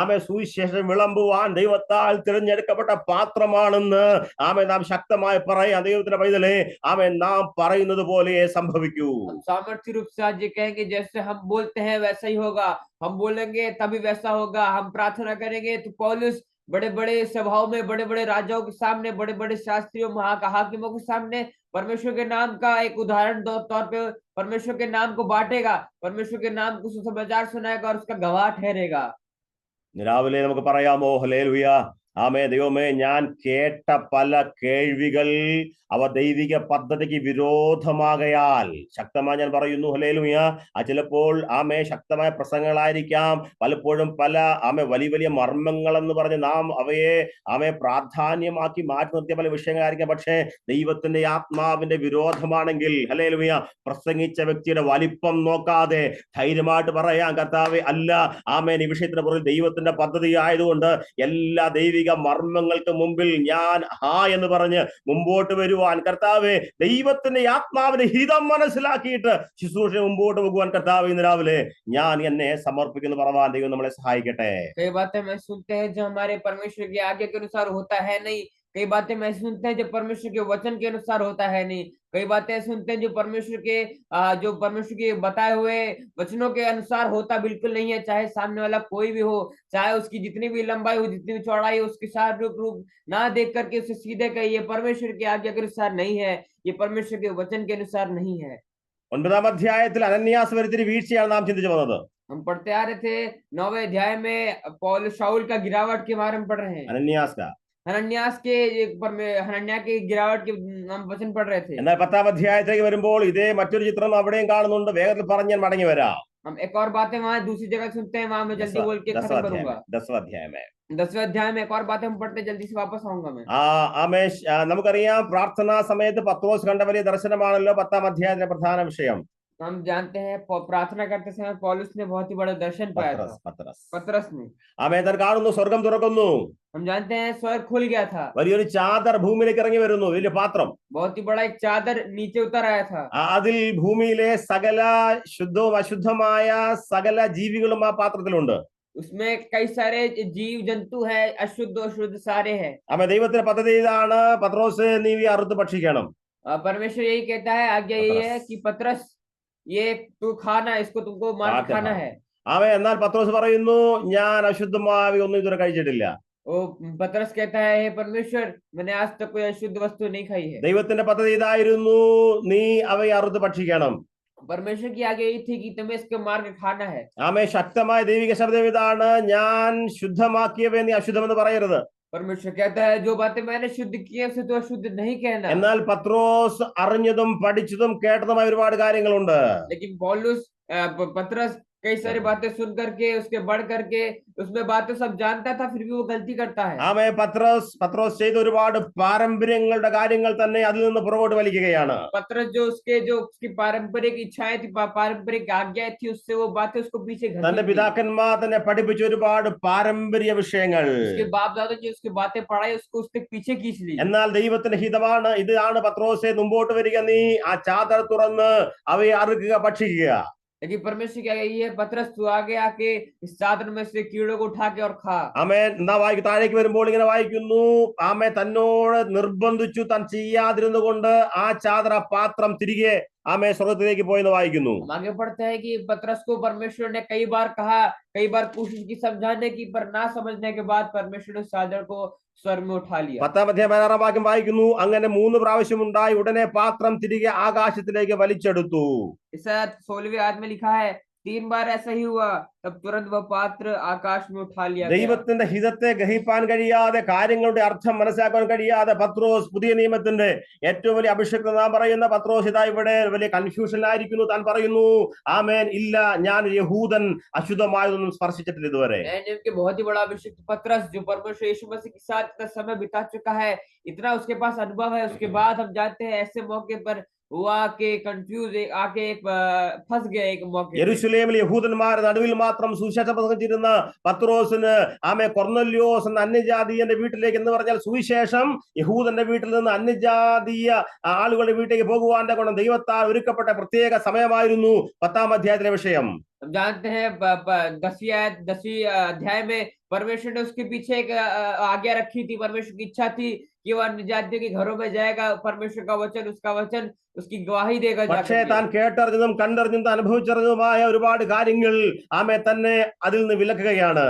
ആമേ സുവിശേഷം വിളമ്പുവാൻ ദൈവത്താൽ തിരഞ്ഞെടുക്കപ്പെട്ട പാത്രമാണെന്ന് ആമേ നാം ശക്തമായി പറയാം. ദൈവത്തിന്റെ പൈതലേ, ആമേ, നാം പറയുന്നത് പോലെ സംഭവിക്കൂ. सामर्थ्य रूप से आज ये कहेंगे, जैसे हम बोलते हैं वैसा ही होगा, हम बोलेंगे तभी वैसा होगा, हम प्रार्थना करेंगे। तो पौलुस बड़े बड़े सभाओं में, बड़े बड़े राजाओं के सामने, बड़े बड़े शास्त्रियों, हाकिमों के सामने परमेश्वर के नाम का एक उदाहरण तौर पे परमेश्वर के नाम को बांटेगा, परमेश्वर के नाम को सुसमाचार सुनाएगा और उसका गवाह ठहरेगा। രാവിലെ നമുക്ക് പറയാമോ? ഹല്ലേലൂയ. ആമേ, ദൈവമേ, ഞാൻ കേട്ട പല കേൾവികൾ അവ ദൈവിക പദ്ധതിക്ക് വിരോധമാകയാൽ, ശക്തമായി ഞാൻ പറയുന്നു, ഹല്ലേലൂയ. ചിലപ്പോൾ ആമേ ശക്തമായ പ്രസംഗങ്ങളായിരിക്കാം, പലപ്പോഴും പല ആമേ വലിയ വലിയ മർമ്മങ്ങൾ എന്ന് പറഞ്ഞ് നാം അവയെ ആമേ പ്രാധാന്യമാക്കി മാറ്റി നിർത്തിയ പല വിഷയങ്ങളായിരിക്കാം. പക്ഷേ ദൈവത്തിന്റെ ആത്മാവിന്റെ വിരോധമാണെങ്കിൽ, ഹല്ലേലൂയ, പ്രസംഗിച്ച വ്യക്തിയുടെ വലിപ്പം നോക്കാതെ ധൈര്യമായിട്ട് പറയാം, കർത്താവേ, അല്ല, ആമേൻ, ഈ വിഷയത്തിന് പുറകിൽ ദൈവത്തിന്റെ പദ്ധതി ആയതുകൊണ്ട് എല്ലാ ദൈവിക മർമ്മങ്ങൾക്ക് മുമ്പിൽ ഞാൻ എന്ന് പറഞ്ഞ് മുമ്പോട്ട് വരുവാൻ, കർത്താവേ, ദൈവത്തിന്റെ ആത്മാവിന്റെ ഹിതം മനസ്സിലാക്കിയിട്ട് ശുശ്രൂഷ മുമ്പോട്ട് പോകുവാൻ കർത്താവേ, ഇന്ന് രാവിലെ ഞാൻ എന്നെ സമർപ്പിക്കുന്നു പറവാൻ ദൈവം നമ്മളെ സഹായിക്കട്ടെ. कई बातें मैं सुनते हैं जो हमारे परमेश्वर की आज्ञा के अनुसार होता है नहीं, कई बातें मैं सुनते हैं जो परमेश्वर के वचन के अनुसार होता है नहीं, कई बातें सुनते हैं जो परमेश्वर के बताए हुए वचनों के अनुसार होता बिल्कुल नहीं है। चाहे सामने वाला कोई भी हो, चाहे उसकी जितनी भी लंबाई हो, जितनी भी चौड़ाई हो, उसके साथ रूप ना देख करके उसे सीधे कहिए, परमेश्वर की आज्ञा के अनुसार नहीं है, ये परमेश्वर के वचन के अनुसार नहीं है। 9ാം അധ്യായത്തിൽ അനന്യാസ് വരുത്തിയ വീഴ്ചയാണ് നാം ചിന്തിച്ചു വന്നത്. हम पढ़ते आ रहे थे 9वें अध्याय में पौल शाऊल का गिरावट के बारे में पढ़ रहे हैं। അനന്യാസ് हनन्यास के हनन्या के गिरावट के हम वचन पढ़ रहे थे। എന്നാൽ 10ാം അധ്യായത്തിലേക്ക് വരുമ്പോൾ ഇതേ മറ്റൊരു ചിത്രം അവിടെയും കാണുന്നുണ്ട്. വേഗത്തിൽ പറഞ്ഞ് ഞാൻ മടങ്ങി വരാം. हम एक और बातें वहां दूसरी जगह सुनते हैं, वहां मैं जल्दी बोल के खत्म करूंगा। 10ാം अध्याയം 10वें अध्याय में एक और बातें हम पढ़ते, जल्दी से वापस आऊंगा मैं। നമുക്കറിയാം പ്രാർത്ഥനാ സമയത്ത് പത്രോസ് കണ്ട വലിയ ദർശനമാണല്ലോ 10ാം അധ്യായത്തിലെ പ്രധാന വിഷയം. हम जानते हैं प्रार्थना करते समय पौलुस ने बहुत ही बड़ा दर्शन पाया था, पतरस ने। താൻ കാണുന്നു, സ്വർഗം തുറക്കുന്നു. हम जानते हैं स्वर्ग खुल गया था, വലിയൊരു ചാദർ ഭൂമിയിലേക്ക് ഇറങ്ങി വരുന്നു, വലിയ പാത്രം. बहुत ही बड़ा एक चादर नीचे उतर आया था। അതിൽ ഭൂമിയിലെ സകല ശുദ്ധവും അശുദ്ധമായ സകല ജീവികളും ആ പാത്രത്തിലുണ്ട്. उसमें कई सारे जीव जंतु है, अशुद्ध और शुद्ध सारे हैं। ദൈവത്തിന്റെ പദ്ധതി ഇതാണ്, പത്രോസ് നീ ഈ അറുത്ത് ഭക്ഷിക്കണം. परमेश्वर यही कहता है, आज्ञा यही है कि पतरस ये तू खाना, इसको तुमको मार खाना है। എന്നാൽ പത്രോസ് പറയുന്നു, ഞാൻ അശുദ്ധമായ ഒന്നും ഇതുവരെ കഴിച്ചിട്ടില്ല. वो पतरस कहता है, हे परमेश्वर, मैंने आज तक कोई अशुद्ध वस्तु नहीं खाई है। ദൈവത്തിന്റെ പദ്ധതി ഇതായിരുന്നു, നീ അവയെ അറുത്ത് ഭക്ഷിക്കണം. परमेश्वर की आगे यही थी कि तुम्हें इसको मार के खाना है। ശക്തമായ ദൈവിക ശബ്ദം ഇതാണ്, ഞാൻ ശുദ്ധമാക്കിയവയെ നീ അശുദ്ധമെന്ന് പറയരുത്. परमेश्वर कहता है, जो बातें मैंने शुद्ध की है उसे तो अशुद्ध नहीं कहना। എന്നാൽ പത്രോസ് അറിഞ്ഞതും പഠിച്ചതും കേട്ടതുമായ ഒരുപാട് കാര്യങ്ങളുണ്ട്. लेकिन पौलुस पतरस कई सारी बातें सुन करके, उसके बढ़ करके, उसमें बातें सब जानता था, फिर भी वो गलती करता है। പത്രോസ് ചെയ്ത ഒരുപാട് പാരമ്പര്യങ്ങളുടെ കാര്യങ്ങൾ തന്നെ അതിൽ നിന്ന് പുറകോട്ട് വലിക്കുകയാണ്. पतरस जो उसकी पारंपरिक इच्छाएं थी, पारंपरिक आज्ञाएं थी, उससे वो बातें उसको पीछे തന്റെ പിതാക്കന്മാർ തന്നെ പഠിപ്പിച്ച ഒരുപാട് പാരമ്പര്യ വിഷയങ്ങൾ, उसके बाप दादा जो उसकी बातें पढ़ाई, उसको उसके पीछे खींच ली। എന്നാൽ ദൈവത്തിന്റെ ഹിതമാണ്, ഇതാണ് പത്രോസെ മുമ്പോട്ട് വരിക, നീ ആ ചാദർ തുറന്ന് അവയെ അറുക്കുക, ഭക്ഷിക്കുക. लेकिन परमेश्वर क्या यही है, पतरस तू आगे आके इस चादर में से कीड़ों को उठा के और खा। താഴേക്ക് വരുമ്പോൾ ഇങ്ങനെ വായിക്കുന്നു, തന്നോട് നിർബന്ധിച്ചു, താൻ ചെയ്യാതിരുന്നു കൊണ്ട് ആ ചാദർ, ആ പാത്രം തിരികെ സ്വർഗത്തിലേക്ക് പോയെന്ന് വായിക്കുന്നു. आगे पढ़ते हैं कि पतरस को परमेश्वर ने कई बार कहा, कई बार कोशिश की समझाने की, पर ना समझने के बाद परमेश्वर ने चादर को स्वर्ग में उठा लिया। 10ാം അധ്യായം 16ാം വാക്യം വായിക്കുന്നു, അങ്ങനെ 3 പ്രാവശ്യം ഉണ്ടായി, ഉടനെ പാത്രം തിരികെ ആകാശത്തിലേക്ക് വലിച്ചെടുത്തു. इस 16वें आयत में लिखा है, 3 बार ऐसा ही हुआ, तब तुरंत वह पात्र आकाश में उठा लिया गया। ദൈവത്തിന്റെ ഹിതത്തെ ഗ്രഹിപ്പാൻ കഴിയാതെ, കാര്യങ്ങളുടെ അർത്ഥം മനസ്സിലാക്കാൻ കഴിയാതെ പത്രോസ്, പുതിയ നിയമത്തിന്റെ ഏറ്റവും വലിയ അഭിഷേകത നാം പറയുന്ന പത്രോസ് ഇതാ ഇവിടെ വലിയ കൺഫ്യൂഷനിലായിരിക്കുന്നു. താൻ പറയുന്നു, ആമേൻ, ഇല്ല, ഞാൻ യഹൂദൻ, അശുദ്ധമായതൊന്നും സ്പർശിച്ചിട്ടില്ല ഇതുവരെ. बहुत ही बड़ा अभिषेक पतरस, जो परमेश्वर यीशु मसीह के साथ इतना समय बिता चुका है, इतना उसके पास अनुभव है, उसके बाद हम जानते हैं ऐसे मौके पर वो आके कंफ्यूज आके फंस गया एक मौके। യെരൂശലേമിൽ യഹൂദന്മാരുടെ നടുവിൽ മാത്രം സുവിശേഷം പ്രസംഗിച്ചിരുന്ന പത്രോസിന് കൊർന്നല്യോസ് എന്ന അന്യജാതീയന്റെ വീട്ടിലേക്ക്, എന്ന് പറഞ്ഞാൽ സുവിശേഷം യഹൂദന്റെ വീട്ടിൽ നിന്ന് അന്യജാതീയ ആളുകളുടെ വീട്ടിലേക്ക് പോകുവാന്റെ ഗുണം ദൈവത്താൽ ഒരുക്കപ്പെട്ട പ്രത്യേക സമയമായിരുന്നു 10ാം അധ്യായത്തിലെ വിഷയം. हम जानते हैं 10वीं अध्याय में परमेश्वर ने उसके पीछे एक आज्ञा रखी थी, परमेश्वर की इच्छा थी कि वह अन्य जातियों के घरों में जाएगा, परमेश्वर का वचन, उसका वचन उसकी गवाही देगा। പക്ഷേ താൻ കേട്ടറിഞ്ഞതും കണ്ടറിഞ്ഞതും അനുഭവിച്ചറിഞ്ഞതുമായ ഒരുപാട് കാര്യങ്ങൾ തന്നെ അതിൽ നിന്ന് വിലക്കുകയാണ്.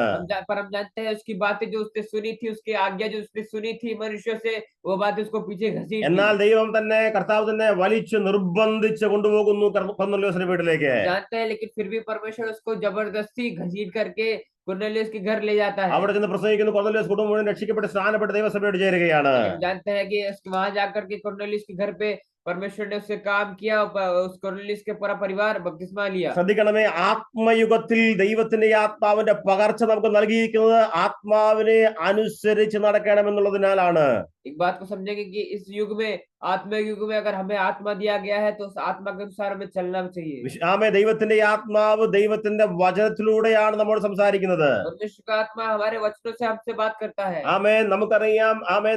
पर हम जानते हैं उसकी बातें जो उसने सुनी थी, उसकी आज्ञा जो उसने सुनी थी मनुष्य से, वो बातें उसको पीछे घसीट। എന്നാൽ ദൈവം തന്നെ, കർത്താവ് തന്നെ വലിച്ചു നിർബന്ധിച്ച് കൊണ്ടുപോകുന്നു കൊർന്നല്യോസിന്റെ വീട്ടിലേക്ക്. जानते हैं, लेकिन फिर भी परमेश्वर उसको जबरदस्ती घसीट करके कुर्नेलियुस के घर ले जाता है। അവിടെ ചെന്ന് പ്രസംഗിക്കുന്നു, കൊർന്നല്യോസ് കുടുംബം മുഴുവൻ രക്ഷിക്കപ്പെട്ട് സ്നാനപ്പെട്ട് ദൈവസഭയോട് ചേരുകയാണ്. जानते हैं कि वहां जाकर के कुर्नेलियुस के घर पे परमेश्वर ने उससे काम किया, उस कुर्नेलियुस के पूरा परिवार बपतिस्मा लिया। ശ്രദ്ധിക്കണമേ, ആത്മയുഗത്തിൽ ദൈവത്തിന്റെ ആത്മാവിന്റെ പകർച്ച നമുക്ക് നൽകിയിരിക്കുന്നത് ആത്മാവിനെ അനുസരിച്ച് നടക്കണമെന്നുള്ളതിനാലാണ്. एक बात को समझेंगे कि इस युग में, आत्मिक युग में, अगर हमें आत्मा दिया गया है तो उस आत्मा के अनुसार हमें चलना चाहिए। ദൈവത്തിന്റെ ആത്മാവ് ദൈവത്തിന്റെ വചനത്തിലൂടെയാണ് നമ്മോട് സംസാരിക്കുന്നത്. परमेश्वर का आत्मा हमारे वचनों से हमसे बात करता है। നമുക്കറിയാം,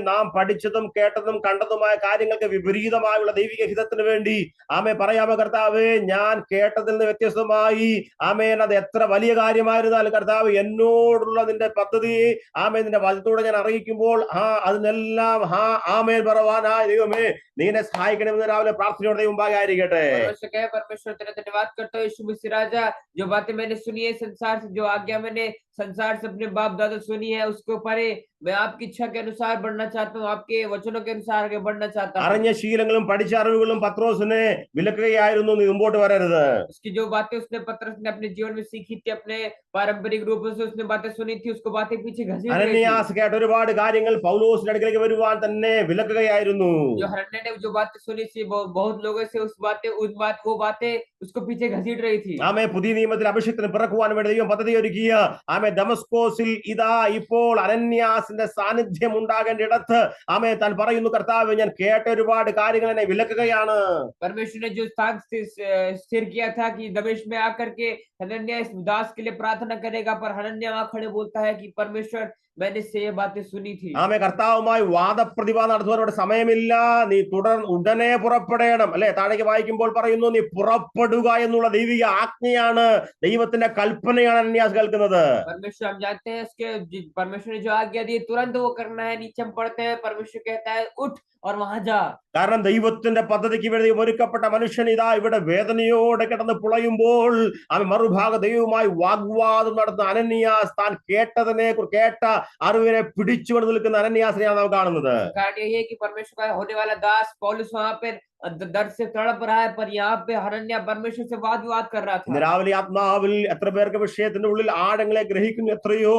നാം പഠിച്ചതും കേട്ടതും കണ്ടതുമായ കാര്യങ്ങൾക്ക് വിപരീതമായുള്ള ദൈവിക ഹിതത്തിന് വേണ്ടി പറയാമോ, കർത്താവേ, ഞാൻ കേട്ടതിൽ നിന്ന് വ്യത്യസ്തമായി അത് എത്ര വലിയ കാര്യമായിരുന്നാലും കർത്താവ് എന്നോടുള്ള നിന്റെ പദ്ധതി നിന്റെ വചനത്തോടെ ഞാൻ അറിയിക്കുമ്പോൾ അതിനെല്ലാം ആമേൻ പറവാനായ ദൈവമേ നീ എന്നെ സഹായിക്കണമെന്ന് രാവിലെ പ്രാർത്ഥനയോടെ മുമ്പാകെ ആയിരിക്കട്ടെ. परमेश्वर कहे, परमेश्वर तेरा धन्यवाद करता हूँ यीशु मसीह राजा, जो बातें मैंने सुनी है संसार से, जो आज्ञा मैंने संसार से अपने बाप दादा सुनी है, उसके ऊपर मैं आपकी इच्छा के अनुसार बढ़ना चाहता हूँ, आपके वचनों के अनुसार आगे बढ़ना चाहता हूँ। അറിഞ്ഞ ശീലങ്ങളും പഠിച്ച അറിവുകളും പത്രോസിനെ വിലക്കുകയായിരുന്നു, നീ മുമ്പോട്ട് വരരുത്. उसकी जो बातें उसने पतरस ने अपने जीवन में सीखी थी, अपने पारंपरिक रूप से उसने बातें सुनी थी, उसको बातें पीछे घसीट रही थी। അനന്യാസ് കേട്ട ഒരുപാട് കാര്യങ്ങൾ പൗലോസിന്റെ അടുക്കലേക്ക് വരുവാൻ തന്നെ വിലക്കുകയായിരുന്നു. जो हनन्याह ने जो बातें सुनी थी, बहुत लोगों से वो बातें उसको पीछे घसीट रही थी। ആമേ പുതിയ നിയമത്തിൽ അഭിഷേകത്തിന് പിറക്കുവാൻ വേണ്ടി ദൈവം പദ്ധതി ഒരുക്കിയ ആമേ ദമസ്കോസിൽ ഇതാ ഇപ്പോൾ അനന്യാസിന്റെ സാന്നിധ്യം ഉണ്ടാകേണ്ട ഇടത്ത് ആമേ താൻ പറയുന്നു, കർത്താവേ ഞാൻ കേട്ട ഒരുപാട് കാര്യങ്ങൾ എന്നെ വിലക്കുകയാണ്. परमेश्वर ने जो स्थान स्थिर किया था कि दमिश्क में आकर के हनन्याह इस दास के लिए प्रार्थना करेगा, पर हनन्याह वहां खड़े बोलता है कि परमेश्वर मैंने से ये बातें सुनी थी। ആമേ കർത്താവുമായി വാദപ്രതിവാദം നടത്തുവാൻ ഇവിടെ സമയമില്ല, നീ ഉടനെ പുറപ്പെടണം. അല്ലെ, താഴേക്ക് വായിക്കുമ്പോൾ പറയുന്നു, നീ പുറപ്പെടുക എന്നുള്ള ദൈവിക ആജ്ഞയാണ്, ദൈവത്തിന്റെ കൽപ്പനയാണ് അനന്യാസ് കേൾക്കുന്നത്. परमेश्वर हम जानते हैं उसके परमेश्वर ने जो आज्ञा दी तुरंत वो करना है। नीचे हम पढ़ते हैं परमेश्वर कहता है उठ और वहां जा। കാരണം ദൈവത്തിന്റെ പദ്ധതിക്ക് വേണ്ടി ഒരുക്കപ്പെട്ട മനുഷ്യൻ ഇതാ ഇവിടെ വേദനയോടെ കിടന്ന് പുളയുമ്പോൾ അവൻ മറുഭാഗ ദൈവവുമായി വാഗ്വാദം നടത്തുന്ന അനന്യാസ്, താൻ കേട്ട അറിവിനെ പിടിച്ചുകൊണ്ട് നിൽക്കുന്ന അനന്യാസിനെയാണ് നാം കാണുന്നത്. कारण यही है कि परमेश्वर का होने वाला दास पौलुस वहां पे दर्द से तड़प रहा है, पर यहाँ पे हनन्याह परमेश्वर से वाद विवाद कर रहा ഇന്ന് था। രാവിലെ ആത്മാവിൽ എത്ര പേർക്ക് വിഷയത്തിന്റെ ഉള്ളിൽ ആഴങ്ങളെ ഗ്രഹിക്കുന്നു, എത്രയോ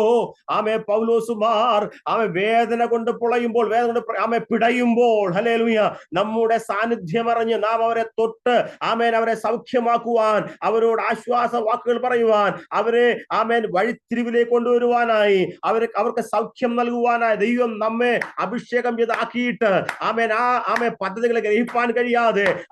ആമേ പൗലോസുമാർ ആമേ വേദന കൊണ്ട് പുളയുമ്പോൾ, വേദന കൊണ്ട് ആമേ പിടയുമ്പോൾ, ഹല്ലേലൂയ, നമ്മുടെ സാന്നിധ്യം അറിഞ്ഞ് നാം അവരെ തൊട്ട് ആമേൻ അവരെ സൗഖ്യമാക്കുവാൻ, അവരോട് ആശ്വാസ വാക്കുകൾ പറയുവാൻ, അവരെ ആമേൻ വഴിത്തിരിവിലേക്ക് കൊണ്ടുവരുവാനായി, അവർക്ക് സൗഖ്യം നൽകുവാനായി ദൈവം നമ്മെ അഭിഷേകം ചെയ്താക്കിയിട്ട് ആമേൻ ആമേ പദ്ധതികളെ ഗ്രഹിപ്പാൻ കഴിയാതെ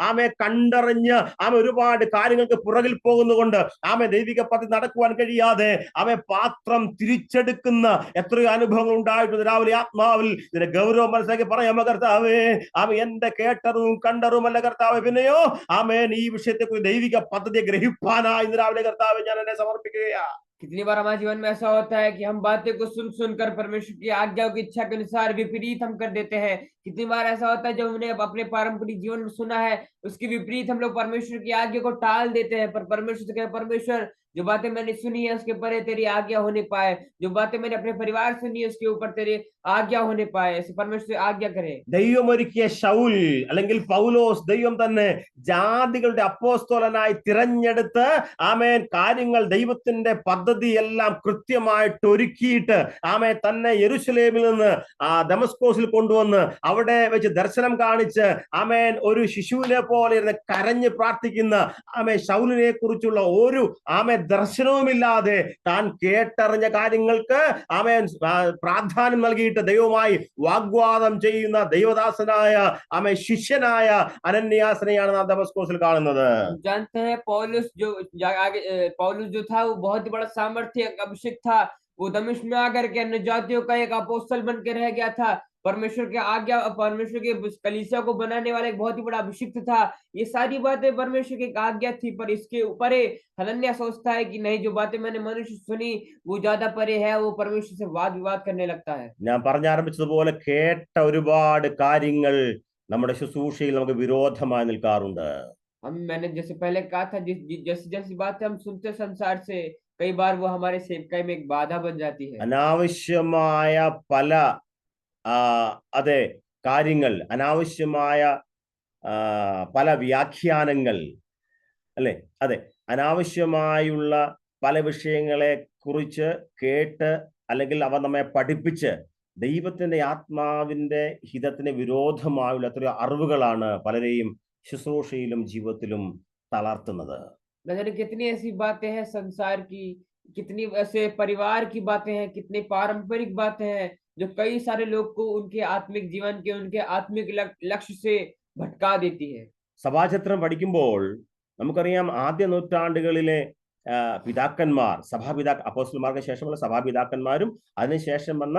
ആമേ കണ്ടറിഞ്ഞ് ആമേ ഒരുപാട് കാര്യങ്ങൾക്ക് പുറകിൽ പോകുന്നതുകൊണ്ട് ആമേ ദൈവിക പദ്ധതി നടക്കുവാൻ കഴിയാതെ ആമേ പാത്രം തിരിച്ചെടുക്കുന്ന എത്രയോ അനുഭവങ്ങൾ ഉണ്ടായിട്ടുണ്ട്. രാവിലെ ആത്മാവിൽ ഇതിന്റെ ഗൗരവം മനസ്സിലാക്കി പറയാമോ, കർത്താവേ ആമേ എന്റെ കേട്ടതും കണ്ടറുമല്ല കർത്താവേ, പിന്നെയോ ആമേൻ ഈ വിഷയത്തെ കുറിച്ച് ദൈവിക പദ്ധതിയെ ഗ്രഹിപ്പാനായി ഇന്ന് രാവിലെ കർത്താവേ ഞാൻ എന്നെ സമർപ്പിക്കുകയാ. कितनी बार हमारे जीवन में ऐसा होता है कि हम बातें को सुन सुनकर परमेश्वर की आज्ञा की इच्छा के अनुसार विपरीत हम कर देते हैं। कितनी बार ऐसा होता है जब हमने अपने पारंपरिक जीवन में सुना है उसके विपरीत हम लोग परमेश्वर की आज्ञा को टाल देते हैं। पर परमेश्वर से कहे, परमेश्वर जो बातें मैंने सुनी है उसके ऊपर तेरी आज्ञा होने पाए, जो बातें मैंने अपने परिवार सुनी है उसके ऊपर तेरी आज्ञा होने पाए, ऐसे परमेश्वर आज्ञा करे। ദൈവം ഒരുക്കിയ ശൗൽ അല്ലെങ്കിൽ പൗലോസ് ദൈവം തന്നെ ജാതികളുടെ അപ്പോസ്തലനായി തിരഞ്ഞെടുത്ത് ആമേൻ കാര്യങ്ങൾ ദൈവത്തിന്റെ പദ്ധതി എല്ലാം കൃത്യമായിട്ട് ഒരുക്കിയിട്ട് ആമേൻ തന്നെ യെരുശലേമിൽ നിന്ന് ദമസ്കോസിൽ കൊണ്ടുവന്ന് അവിടെ വെച്ച് ദർശനം കാണിച്ച് ആമേൻ ഒരു ശിശുവിനെ പോലെ ഇരുന്ന് കരഞ്ഞ് പ്രാർത്ഥിക്കുന്ന ആമേൻ ശൗലിനെ കുറിച്ചുള്ള ഒരു ആമേൻ ദർശനവുമില്ലാതെ താൻ കേട്ടറിഞ്ഞ കാര്യങ്ങൾക്ക് ആമേൻ പ്രാധാന്യം നൽകിയിട്ട് ദൈവവുമായി വാഗ്വാദം ചെയ്യുന്ന ദൈവദാസനായ ആമേൻ ശിഷ്യനായ അനന്യാസിനെയാണ് നാം ദമസ്കോസിൽ കാണുന്നത്. जानते हैं पौलुस जो था वो बहुत ही बड़ा सामर्थ्य अभिषेक था। वो दमिश्क में आकर के अन्य जातियों का एक अपोस्तल बन के रह गया था। परमेश्वर की आज्ञा, परमेश्वर के कलीसिया को बनाने वाला एक बहुत ही बड़ा अभिषिक्त था। ये सारी बातें परमेश्वर की एक आज्ञा थी, पर इसके ऊपर हनन्याह सोचता है कि नहीं, जो बातें मैंने मनुष्य सुनी वो ज्यादा परे है, वो परमेश्वर से वाद विवाद करने लगता है। ഞാൻ പറഞ്ഞാരംഭിച്ചതുപോലെ കേട്ട ഒരുപാട് കാര്യങ്ങൾ നമ്മുടെ ശുശ്രൂഷയിൽ നമുക്ക് വിരോധമായി നിൽക്കാറുണ്ട്. मैंने जैसे पहले कहा था, जैसी बातें हम सुनते संसार से, कई बार वो हमारे सेवकाई में एक बाधा बन जाती है। അനാവശ്യമായ പല അതെ കാര്യങ്ങൾ, അനാവശ്യമായ പല വ്യാഖ്യാനങ്ങൾ, അല്ലെ, അതെ, അനാവശ്യമായുള്ള പല വിഷയങ്ങളെ കുറിച്ച് കേട്ട് അല്ലെങ്കിൽ അവ നമ്മെ പഠിപ്പിച്ച് ദൈവത്തിന്റെ ആത്മാവിന്റെ ഹിതത്തിന് വിരോധമായുള്ള എത്രയോ അറിവുകളാണ് പലരെയും ശുശ്രൂഷയിലും ജീവിതത്തിലും തളർത്തുന്നത്. न जाने कितनी ऐसी बातें हैं संसार की, कितनी ऐसे परिवार की बातें हैं, कितनी पारंपरिक बातें हैं जो कई सारे लोग को उनके आत्मिक जीवन के, उनके आत्मिक लक्ष्य से भटका देती है। സഭാചരിത്രം പഠിക്കുമ്പോൾ നമുക്കറിയാം ആദ്യ നൂറ്റാണ്ടുകളിലെ പിതാക്കന്മാർ, അപ്പോസ്തലന്മാർക്ക് ശേഷമുള്ള സഭാപിതാക്കന്മാരും അതിനുശേഷം വന്ന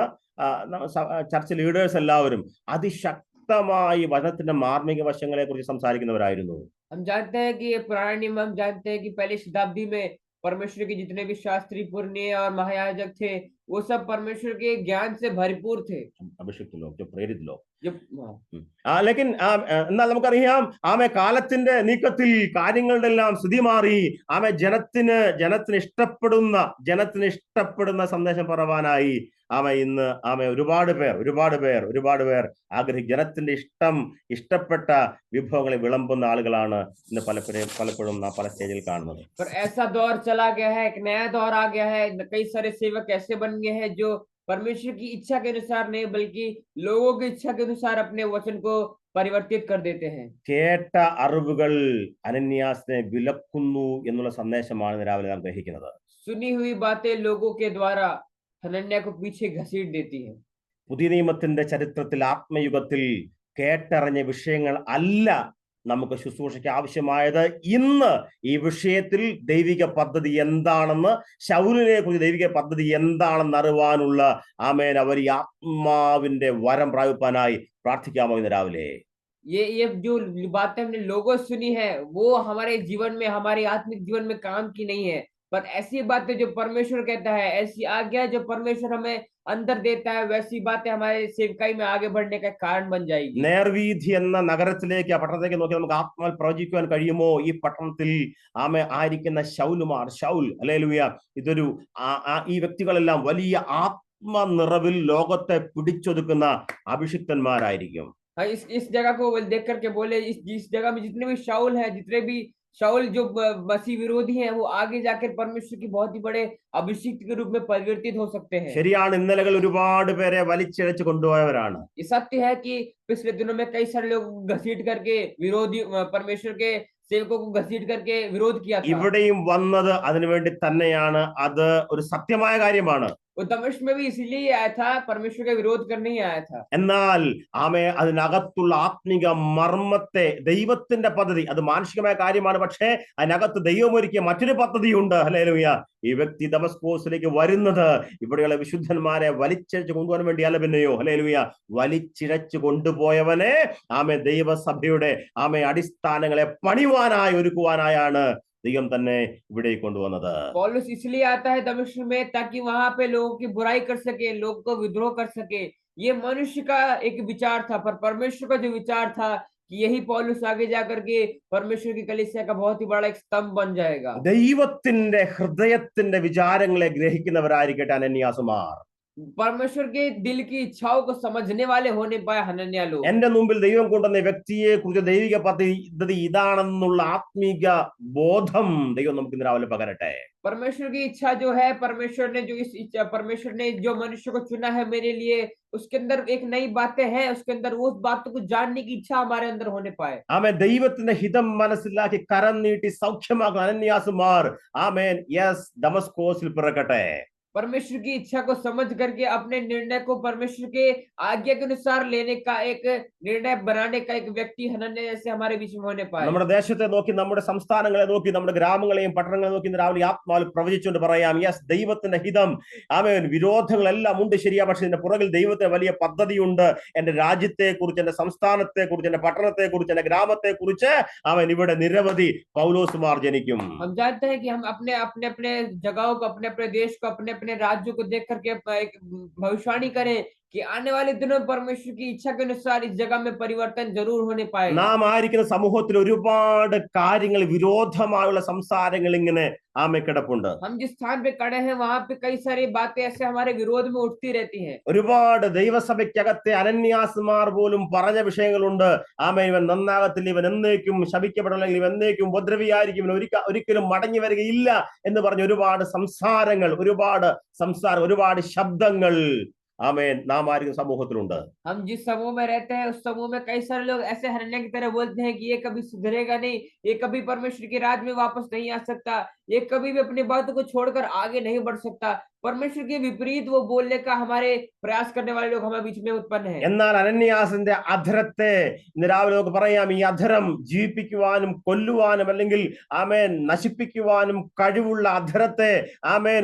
ചർച്ച് ലീഡേഴ്സ് എല്ലാവരും അതിശക്തമായി വചനത്തിന്റെ മാർമിക വശങ്ങളെ കുറിച്ച് സംസാരിക്കുന്നവരായിരുന്നു. हम जानते हैं कि ये पुराने नियम, हम जानते हैं कि पहली शताब्दी में परमेश्वर के जितने भी शास्त्री, पुरनिये और महायाजक थे वो सब परमेश्वर के ज्ञान से भरपूर थे। അഭിഷിക്ത ലോക്, പ്രേരിത ലോക്. जब हाँ, ലേക്കിൻ എന്നാൽ നമുക്കറിയാം കാലത്തിന്റെ നീക്കത്തിൽ കാര്യങ്ങളുടെ എല്ലാം സ്ഥിതി മാറി. ജനത്തിന് ഇഷ്ടപ്പെടുന്ന സന്ദേശം പറവാനായി ഇന്ന് ഒരുപാട് പേർ ജനത്തിന്റെ ഇഷ്ടപ്പെട്ട വിഭവങ്ങളെ വിളമ്പുന്ന ആളുകളാണ് ഇന്ന് പലപ്പോഴും നാം പല സ്റ്റേജിൽ കാണുന്നത്. पर ऐसा दौर चला गया है, एक नया दौर आ गया है। कई सारे सेवक ऐसे बन गए हैं जो परमेश्वर की इच्छा के अनुसार नहीं बल्कि लोगों की इच्छा के अनुसार अपने वचन को परिवर्तित कर देते हैं। കേട്ട അറിവുകൾ അനന്യാസിനെ വിലക്കുന്നു എന്നുള്ള സന്ദേശമാണ് രാവിലെ നാം ഗ്രഹിക്കുന്നത്. सुनी हुई बातें लोगों के द्वारा हनन्याह को पीछे घसीट देती है। പുതിയ നിയമത്തിന്റെ ചരിത്രത്തിൽ ആത്മയുഗത്തിൽ കേട്ടറിഞ്ഞ വിഷയങ്ങൾ അല്ല നമുക്ക് ശുശ്രൂഷയ്ക്ക് ആവശ്യമായത്. ഇന്ന് ഈ വിഷയത്തിൽ ദൈവിക പദ്ധതി എന്താണെന്ന്, ശൗലിനെ കുറിച്ച് ദൈവിക പദ്ധതി എന്താണെന്ന് അറിവാനുള്ള അവർ ഈ ആത്മാവിന്റെ വരം പ്രാപിപ്പാനായി പ്രാർത്ഥിക്കാമോ ഇന്ന് രാവിലെ? ये जो बातें हमने लोगों से सुनी है वो हमारे जीवन में, हमारे आत्मिक जीवन में काम की नहीं है, पर ऐसी बातें जो परमेश्वर कहता है, ऐसी आज्ञा जो परमेश्वर हमें अंदर देता है, वैसी बातें हमारे सेवकाई में आगे बढ़ने का कारण बन जाएगी। നേർവീഥി എന്ന നഗരത്തിലേക്ക്, ആ പട്ടണത്തിലേക്ക് നോക്കി നമുക്ക് ആത്മാവിൽ പ്രവചിക്കുവാൻ കഴിയുമോ? ഈ പട്ടണത്തിൽ ആയിരിക്കുന്ന ശൗൽ ഹല്ലേലൂയ, ഇതൊരു ഈ വ്യക്തികളെല്ലാം വലിയ ആത്മനിറവിൽ ലോകത്തെ പിടിച്ചൊതുക്കുന്ന അഭിഷിക്തന്മാരായിരിക്കും. इस जगह को देख करके बोले, इस जगह में जितने भी शाऊल है, जितने भी शाऊल जो मसीह विरोधी हैं, वो आगे जाकर परमेश्वर की बहुत ही बड़े अभिषिक्त के रूप में परिवर्तित हो सकते हैं। ശരിയാണ്, ഇന്നലകൾ ഒരുപാട് പേരെ വലിച്ചിഴച്ച് കൊണ്ടുപോയവരാണ്. ये सत्य है कि पिछले दिनों में कई सारे लोग घसीट करके विरोधी परमेश्वर के सेवकों को घसीट करके विरोध किया था। ഇവിടെയും വന്നത് അതിനുവേണ്ടി തന്നെയാണ്. അത് ഒരു സത്യമായ കാര്യമാണ്. वो दमिश्क में भी इसीलिए आया था, परमेश्वर का विरोध करने ही आया था। എന്നാൽ അതിനകത്തുള്ള ആത്മിക മർമ്മത്തെ, ദൈവത്തിന്റെ പദ്ധതി, അത് മാനുഷികമായ കാര്യമാണ്, പക്ഷേ അതിനകത്ത് ദൈവം ഒരുക്കിയ മറ്റൊരു പദ്ധതിയുണ്ട്. ഹല്ലേലൂയ. ഈ വ്യക്തി ദമസ്കോസിലേക്ക് വരുന്നത് ഇവിടെയുള്ള വിശുദ്ധന്മാരെ വലിച്ചിഴച്ച് കൊണ്ടുപോകാൻ വേണ്ടിയല്ല, പിന്നെയോ ഹല്ലേലൂയ, വലിച്ചിഴച്ച് കൊണ്ടുപോയവനെ ദൈവസഭയുടെ അടിസ്ഥാനങ്ങളെ പണിവാനായി ഒരുക്കുവാനായാണ് ദൈവം തന്നെ ഇവിടെ കൊണ്ടുവന്നത്. पौलुस इसलिए आता है दमिश्क में ताकि वहां पे लोगों की बुराई कर सके, लोग को विद्रोह कर सके। ये मनुष्य का एक विचार था, पर परमेश्वर का जो विचार था कि यही पौलुस आगे जाकर के परमेश्वर की कलीसिया का बहुत ही बड़ा एक स्तंभ बन जाएगा। ദൈവത്തിന്റെ ഹൃദയത്തിന്റെ വിചാരങ്ങളെ ഗ്രഹിക്കുന്നവരായിരിക്കട്ടെ അനന്യാസുമാർ. परमेश्वर के दिल की इच्छाओं को समझने वाले होने पाए हनन्याह लोग। എന്റെ മുമ്പിൽ ദൈവം കൊണ്ടുവന്ന വ്യക്തിയെ കുറിച്ച് ദൈവിക പദ്ധതി ഇതാണെന്നുള്ള ആത്മീക ബോധം ദൈവം നമുക്ക് ഇന്ന് രാവിലെ പകരട്ടെ. परमेश्वर की इच्छा जो है, परमेश्वर ने जो मनुष्य को चुना है मेरे लिए, उसके अंदर एक नई बातें हैं, उसके अंदर उस बात को जानने की इच्छा हमारे अंदर होने पाए। ദൈവത്തിന്റെ ഹിതം മനസ്സിലാക്കി കരം നീട്ടി സൗഖ്യമാക്കുന്ന അനന്യാസുമാർ യെസ് ദമസ്കോസിൽ പിറക്കട്ടെ. परमेश्वर की इच्छा को समझ करके अपने निर्णय को परमेश्वर के आज्ञा के अनुसार लेने का एक निर्णय बनाने का एक व्यक्ति हनन्याह जैसे हमारे बीच में होने पाए। നമ്മുടെ ദേശത്തെ നോക്കി, നമ്മുടെ സംസ്ഥാനങ്ങളെ നോക്കി, നമ്മുടെ ഗ്രാമങ്ങളെയും പട്ടണങ്ങളെ നോക്കി രാവിലെ ആത്മാവിൽ പ്രവചിച്ചുകൊണ്ട് പറയാം, യെസ് ദൈവത്തിന്റെ ഹിതം. വിരോധങ്ങളെല്ലാം ഉണ്ട്, ശരിയാ, പക്ഷെ ഇതിന്റെ പുറകിൽ ദൈവത്തിന് വലിയ പദ്ധതിയുണ്ട്. എന്റെ രാജ്യത്തെ കുറിച്ച്, എന്റെ സംസ്ഥാനത്തെ കുറിച്ച്, എന്റെ പട്ടണത്തെ കുറിച്ച്, എന്റെ ഗ്രാമത്തെ കുറിച്ച് ഇവിടെ നിരവധി പൗലോസുമാർ ജനിക്കും. हम जानते हैं कि हम अपने अपने जगहों को, अपने देश को, अपने राज्यों को देख करके एक भविष्यवाणी करें कि आने वाले दिनों में परमेश्वर की इच्छा के अनुसार इस जगह में परिवर्तन जरूर होने पाएगा। നാം ആയിരിക്കുന്ന സമൂഹത്തിൽ ഒരുപാട് കാര്യങ്ങൾ, വിരോധമായുള്ള സംസാരങ്ങൾ ഇങ്ങനെ കിടപ്പുണ്ട്. हम जिस स्थान पे खड़े हैं वहां पे कई सारी बातें ऐसे हमारे विरोध में उठती रहती हैं। ഒരുപാട് ദൈവസഭയ്ക്കകത്തെ അനന്യാസുമാർ പോലും പറഞ്ഞ വിഷയങ്ങളുണ്ട്. ഇവൻ നന്നാകത്തില്ല, ഇവൻ എന്നേക്കും ശപിക്കപ്പെടണമെങ്കിൽ, ഇവൻ എന്നേക്കും ഉപദ്രവിയായിരിക്കും, ഇവൻ ഒരിക്കലും മടങ്ങി വരികയില്ല എന്ന് പറഞ്ഞ ഒരുപാട് സംസാരങ്ങൾ, ഒരുപാട് ശബ്ദങ്ങൾ നാം ആയിരിക്കുന്ന സമൂഹത്തിലുണ്ട്. हम जिस समूह में रहते हैं उस समूह में कई सारे लोग ऐसे हनन्याह की तरह बोलते हैं कि ये कभी सुधरेगा नहीं, ये कभी परमेश्वर के राज में वापस नहीं आ सकता, ये कभी भी अपनी बातों को छोड़कर आगे नहीं बढ़ सकता। परमेश्वर के विपरीत वो बोलने का हमारे प्रयास करने वाले लोग हमारे बीच में उत्पन्न है। എന്നാൽ അനന്യാസിന്റെ അധരത്തെ ഇന്ന് രാവിലെ നമുക്ക് പറയാം, ഈ അധരം ജീവിപ്പിക്കുവാനും കൊല്ലുവാനും അല്ലെങ്കിൽ നശിപ്പിക്കുവാനും കഴിവുള്ള അധരത്തെ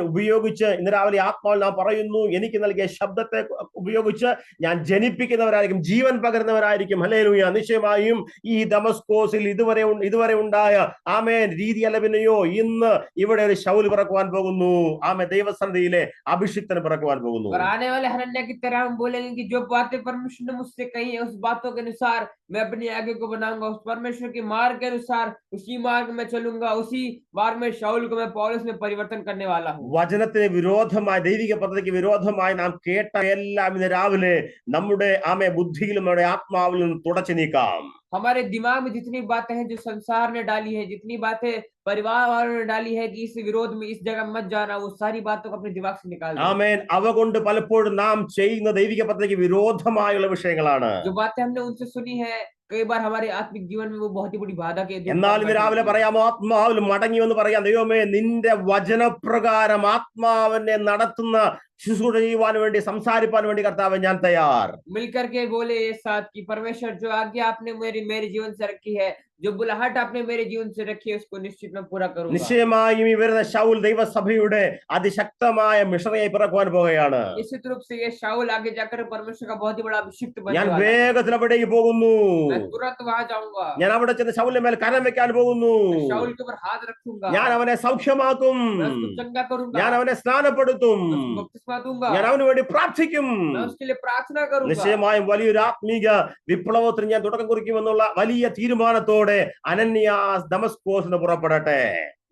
ഉപയോഗിച്ച് ഇന്ന് രാവിലെ ആത്മാവിൽ നാം പറയുന്നു, എനിക്ക് നൽകിയ ശബ്ദം ശബ്ദത്തെ ഉപയോഗിച്ച് ഞാൻ ജനിപ്പിക്കുന്നവരായിരിക്കും, ജീവൻ പകരുന്നവരായിരിക്കും. ഹല്ലേലൂയ. നിശ്ചയമായും ഈ ദമസ്കോസിൽ ഇതുവരെ ഉണ്ടായ ആമേൻ രീതിയല്ല പിന്നെയോ ഇന്ന് ഇവിടെ ഒരു ശൗൽ പിറക്കുവാൻ പോകുന്നു. ആമേൻ ദൈവസന്നിധിയിലെ അഭിഷിക്തന് പിറക്കുവാൻ പോകുന്നു. और आने वाले हनन्याह की तरह हम बोलेंगे कि जो बातें परमेश्वर ने मुझसे कही है उस बातों के अनुसार मैं अपनी आगे को बनाऊंगा, उस परमेश्वर के मार्ग के अनुसार उसी मार्ग में चलूंगा, उसी मार्ग में शाऊल को मैं पौलुस में परिवर्तन करने वाला हूँ। വചനത്തിന് വിരോധമായി, ദൈവിക പദ്ധതിക്ക് വിരോധമായി നാം കേട്ട എല്ലാം ഇന്ന് രാവിലെ നമ്മുടെ ബുദ്ധിയിലും നമ്മുടെ ആത്മാവിലും തുടച്ചു നീക്കാം. हमारे दिमाग में जितनी बातें हैं जो संसार ने डाली है, जितनी बातें परिवार वालों ने डाली है कि इस विरोध में इस जगह मत जाना, वो सारी बातों को अपने दिमाग से निकाल दो। ആമേൻ. അവ കൊണ്ട് പലപ്പോഴും നാം ചെയ്യുന്ന ദൈവിക പദ്ധതിക്ക് വിരോധമായുള്ള വിഷയങ്ങളാണ്. जो बातें हमने उनसे सुनी है कई बार हमारे आत्मिक जीवन में वो बहुत ही बड़ी बाधा के എന്നാൽ ഇന്ന് രാവിലെ പറയാമോ, ആത്മാവിൽ മടങ്ങി വന്ന് പറയാം, ദൈവമേ നിന്റെ വചനപ്രകാരം ആത്മാവിനെ നടത്തുന്ന ശുശ്രൂഷ ചെയ്യുവാൻ വേണ്ടി, സംസാരിപ്പാൻ വേണ്ടി കർത്താവേ ഞാൻ തയ്യാർ. मिलकर के बोले ये साथ कि परमेश्वर जो आज्ञा आपने मेरे जीवन से रखी है, जो बुलाहट आपने मेरे जीवन से रखी है, उसको निश्चित मैं पूरा करूंगा। നിശ്ചയമായും ഈ വരുന്ന ശൗൽ ദൈവസഭയുടെ അതിശക്തമായ മിഷണറിയായി പിറക്കുവാൻ പോകുകയാണ്. निश्चित रूप से ये शाऊल आगे जाकर परमेश्वर का बहुत ही बड़ा अभिषिक्त बनने ഞാൻ वाला है। വേഗത്തിൽ അവിടേക്ക് പോകുന്നു. मैं तुरंत वहां जाऊंगा, ഞാൻ അവിടെ ചെന്ന് ശൗലിന്റെ മേൽ കരം വെക്കാൻ പോകുന്നു. मैं शाऊल के ऊपर हाथ रखूंगा, ഞാൻ അവനെ സൗഖ്യമാക്കും. मैं उसको चंगा करूंगा, ഞാൻ അവനെ സ്നാനപ്പെടുത്തും. मैं उसको बपतिस्मा दूंगा, ഞാൻ അവന് വേണ്ടി പ്രാർത്ഥിക്കും. मैं उसके लिए प्रार्थना करूंगा। നിശ്ചയമായും വലിയൊരു ആത്മീക വിപ്ലവത്തിന് ഞാൻ തുടക്കം കുറിക്കുമെന്നുള്ള വലിയ തീരുമാനത്തോടെ അനന്യാസ് ദമസ്കോസിന് പുറപ്പെടട്ടെ.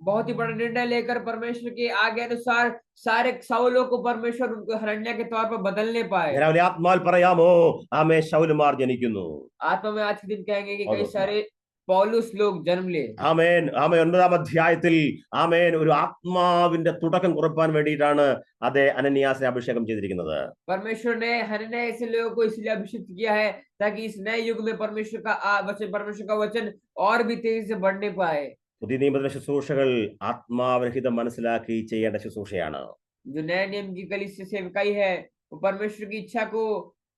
बहुत ही बड़ा निर्णय लेकर परमेश्वर के आगे अनुसार सारे शाऊलों को परमेश्वर उनको हनन्याह के तौर पर बदलने पाए। രാവിലെ ആത്മാവിൽ പറയാമോ, ആമേൻ ശൗലുമാർ ജനിക്കുന്നു. आत्मा में आज के दिन कहेंगे कि कई सारे पौलुस लोग जन्म ले। ആമേൻ. 9-ാം അധ്യായത്തിൽ ആമേൻ ഒരു ആത്മാവിന്റെ തുടക്കം കുറിപ്പാൻ വേണ്ടിയിട്ടാണ് അതേ അനന്യാസിനെ അഭിഷേകം ചെയ്തിരിക്കുന്നത്. परमेश्वर ने हनन्याह ऐसे लोगों को इसलिए अभिषिक्त किया है ताकि इस नए युग में परमेश्वर का वचन और भी तेजी से बढ़ने पाए। പുതിയ നിയമത്തിലെ ശുശ്രൂഷകൾ ആത്മാവിന്റെ ഹിതം മനസ്സിലാക്കി ചെയ്യേണ്ട ശുശ്രൂഷയാണ്. जो नए नियम की कलीसिया सेवकाई है वो परमेश्वर की इच्छा को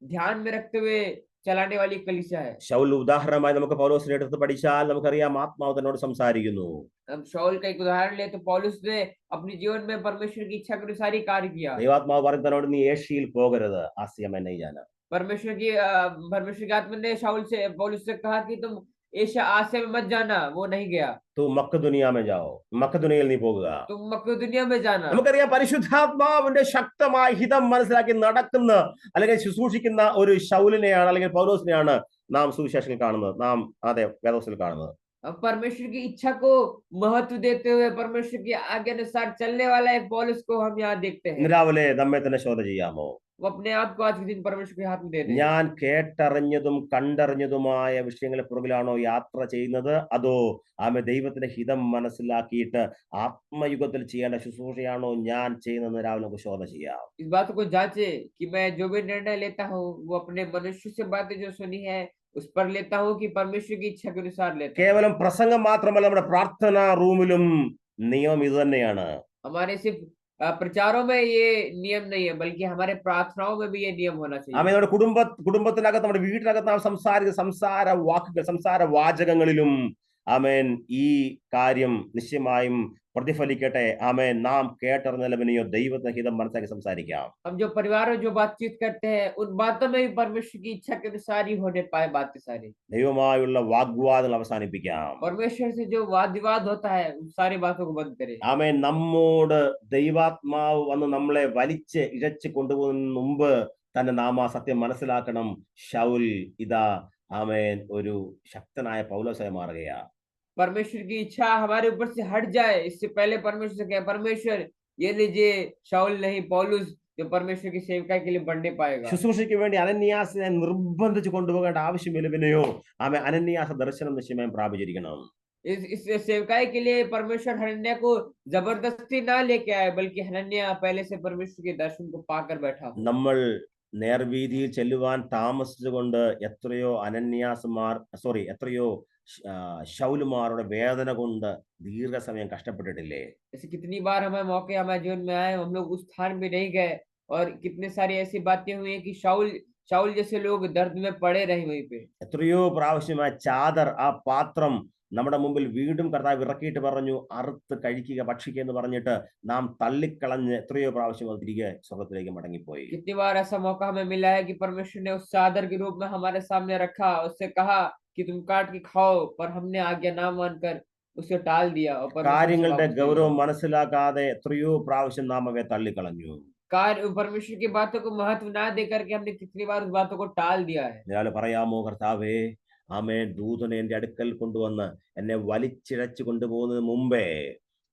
ध्यान में रखते हुए चलाने वाली कलीसिया है। ശൗൽ ഉദാഹരണമായി നമുക്ക് പൗലോസിനെ എടുത്ത് പഠിച്ചാൽ നമുക്കറിയാം, ആത്മാവ് തന്നോട് സംസാരിക്കുന്നു. अब शाऊल का एक उदाहरण ले तो पौलुस ने अपने जीवन में परमेश्वर की इच्छा के अनुसार ही कार्य किया। ദൈവാത്മാവ് പറഞ്ഞു തന്നോട് നീ ഏഷ്യയിൽ പോകരുത്, ആസിയ नहीं जाना. परमेश्वर की आत्मा ने शाऊल से पौलुस से कहा कि तुम एशिया आसिया में मत जाना, वो नहीं गया। तू മക്കദോനിയ में जाओ, മക്കദോനിയയിൽ നീ പോകുക. तुम मकदोनिया में जाना। നമുക്കറിയാം പരിശുദ്ധാത്മാവിന്റെ ശക്തമായ ഹിതം മനസ്സിലാക്കി നടക്കുന്ന അല്ലെങ്കിൽ ശുശ്രൂഷിക്കുന്ന ഒരു ശൗലിനെയാണ് അല്ലെങ്കിൽ പൗലോസിനെയാണ് നാം സുവിശേഷത്തിൽ കാണുന്നത്, നാം അതേ വേദപുസ്തകത്തിൽ കാണുന്നത്. अब परमेश्वर की इच्छा को महत्व देते हुए परमेश्वर की आज्ञा अनुसार चलने वाला एक पौलुस को हम यहाँ देखते हैं। ഇന്ന് രാവിലെ നമ്മെ തന്നെ ശോധന ചെയ്യാമോ? वो अपने आप को आज के दिन परमेश्वर के हाथ में दे दे। ഞാൻ കേട്ടറിഞ്ഞതും കണ്ടറിഞ്ഞതുമായ വിഷയങ്ങളെ പുറകിലാണോ യാത്ര ചെയ്യുന്നത്, അതോ ദൈവത്തിന്റെ ഹിതം മനസ്സിലാക്കിയിട്ട് ആത്മയുഗത്തിൽ ചെയ്യേണ്ട ശുശ്രൂഷയാണോ ഞാൻ ചെയ്യുന്നതെന്ന് രാവിലെ നമുക്ക് ശോധന ചെയ്യാം. इस बात को जांचे कि मैं जो भी निर्णय लेता हूँ वो अपने मनुष्य से बातें जो सुनी है उस पर लेता हूँ कि परमेश्वर की इच्छा के अनुसार लेता हूँ। കേവലം പ്രസംഗം മാത്രമല്ല, നമ്മുടെ പ്രാർത്ഥനാ റൂമിലും നിയമം ഇത് തന്നെയാണ്. हमारे सिर्फ प्रचारों में ये नियम नहीं है बल्कि हमारे प्रार्थनाओं में भी ये नियम होना चाहिए। നമ്മുടെ കുടുംബത്തിനകത്ത്, നമ്മുടെ വീട്ടിനകത്ത് നാം സംസാരിക്കുന്ന സംസാര വാക്കുകൾ, സംസാര വാചകങ്ങളിലും ആമേൻ ഈ കാര്യം നിശ്ചയമായും പ്രതിഫലിക്കട്ടെ. ആമേൻ. നാം കേട്ടറിഞ്ഞോ ദൈവത്തിന്റെ ഹിതം മനസ്സിലാക്കി സംസാരിക്കാം. हम जो परिवार में जो बातचीत करते हैं उन बातों में भी परमेश्वर की इच्छा के अनुसार ही होने पाए बातें सारी। ദൈവമായുള്ള വാഗ്വാദങ്ങൾ അവസാനിപ്പിക്കാം. परमेश्वर से जो वाद विवाद होता है उन सारी बातों को बंद करें। ആമേൻ. നമ്മോട് ദൈവാത്മാവ് വന്ന് നമ്മളെ വലിച്ച് ഇഴച്ച് കൊണ്ടുപോകുന്നതിന് മുമ്പ് തന്നെ നാം ആ സത്യം മനസ്സിലാക്കണം. ശൗൽ ഇതാ ആമേൻ ഒരു ശക്തനായ പൗലോസായി മാറുകയാ. परमेश्वर की इच्छा हमारे ऊपर से हट जाए इससे पहले परमेश्वर से कहे, परमेश्वर ये लीजिए शाऊल नहीं पौलुस जो परमेश्वर की सेवकाई के लिए बढ़ने पाएगा। ശുശ്രൂഷയ്ക്ക് വേണ്ടി അനന്യാസിനെ നിർബന്ധിച്ച് കൊണ്ടുപോകേണ്ട ആവശ്യമില്ല. പിന്നെയോ അനന്യാസ ദർശനം നിശ്ചയമായും പ്രാപിച്ചിരിക്കണം. इस सेवकाई के लिए परमेश्वर हनन्याह को जबरदस्ती ना लेके आए बल्कि हनन्याह पहले से परमेश्वर के दर्शन को पाकर बैठा हो। നമ്മൾ നേർവീതിയിൽ ചെല്ലുവാൻ താമസിച്ചുകൊണ്ട് എത്രയോ എത്രയോ ശൗലുമാരുടെ വേദന കൊണ്ട് ദീർഘസമയം കഷ്ടപ്പെട്ടിട്ടില്ലേ? ऐसे कितनी बार हमें मौके हमारे जीवन में आए, हम लोग उस स्थान पे नहीं गए और कितने सारी ऐसी बातें हुई हैं कि शाऊल जैसे लोग दर्द में पड़े रहे वहीं पे। എത്രയോ പ്രാവശ്യം ആ ചാദർ, ആ പാത്രം നമ്മുടെ മുമ്പിൽ വീണ്ടും കർത്താവ് ഇറക്കിയിട്ട് പറഞ്ഞു, അറുത്ത് കഴിക്കുക, ഭക്ഷിക്കുക എന്ന് പറഞ്ഞിട്ട് നാം തള്ളിക്കളഞ്ഞ് എത്രയോ പ്രാവശ്യം അത് തിരികെ സ്വർഗത്തിലേക്ക് മടങ്ങിപ്പോയി. कितनी बार ऐसा मौका हमें मिला है कि परमेश्वर ने उस चादर के रूप में हमारे सामने रखा, उससे कहा कि तुम काट के खाओ, पर हमने आज्ञा ना मानकर उसे टाल दिया और परमेश्वर से കാര്യങ്ങളുടെ वापस ले ഗൗരവം लिया। മനസ്സിലാക്കാതെ എത്രയോ പ്രാവശ്യം നാം അവയെ തള്ളിക്കളഞ്ഞു. कार्य परमेश्वर की बातों को महत्व ना देकर के हमने कितनी बार उस बातों को टाल दिया है। അയാൾ പറയാമോ, കർത്താവേ ആമേൻ, ദൂതനെ എന്റെ അടുക്കൽ കൊണ്ടുവന്ന് എന്നെ വലിച്ചിഴച്ചു കൊണ്ടുപോകുന്നതിന് മുമ്പേ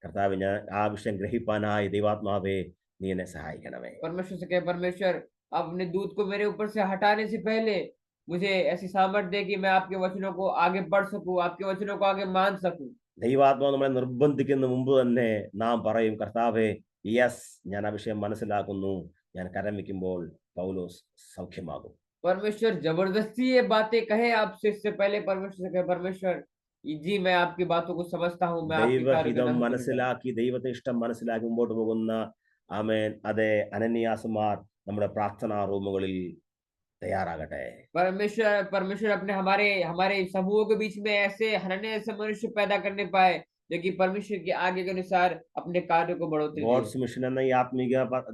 കർത്താവ് ഞാൻ ആ വിഷയം ഗ്രഹിപ്പാനായി ദൈവാത്മാവേ നീ എന്നെ സഹായിക്കണമേ. परमेश्वर से कहे, परमेश्वर आप अपने दूत को मेरे ऊपर से हटाने से पहले मुझे ऐसी सामर्थ्य दे कि मैं आपके वचनों को आगे बढ़ सकूं, आपके वचनों को आगे मान सकूं। ദൈവാത്മാവ് നമ്മളെ നിർബന്ധിക്കുന്ന മുമ്പ് തന്നെ നാം പറയും, കർത്താവേ യെസ്, ഞാൻ ആ വിഷയം മനസ്സിലാക്കുന്നു, ഞാൻ കരം വയ്ക്കുമ്പോൾ പൗലോസ് സൗഖ്യമാകും. परमेश्वर जबरदस्ती ये बातें कहे आपसे, इससे पहले परमेश्वर से कहे, परमेश्वर जी मैं आपकी बातों को समझता हूँ, मैं आपके कार्य का ദൈവഹിതം नष्ट करूंगा। മനസ്സിലാക്കി ദൈവത്തെ ഇഷ്ടം മനസ്സിലാക്കി മുമ്പോട്ട് പോകുന്ന ആമേൻ അതെ അനന്യാസുമാർ നമ്മുടെ പ്രാർത്ഥനാ റൂമുകളിൽ തയ്യാറാകട്ടെ. परमेश्वर परमेश्वर अपने हमारे हमारे समूहों के बीच में ऐसे हनन्य ऐसे मनुष्य पैदा करने पाए जो कि परमेश्वर के आगे के अनुसार अपने कार्य को बढ़ोतरी दे। ഗോഡ്സ് മിഷൻ എന്ന ഈ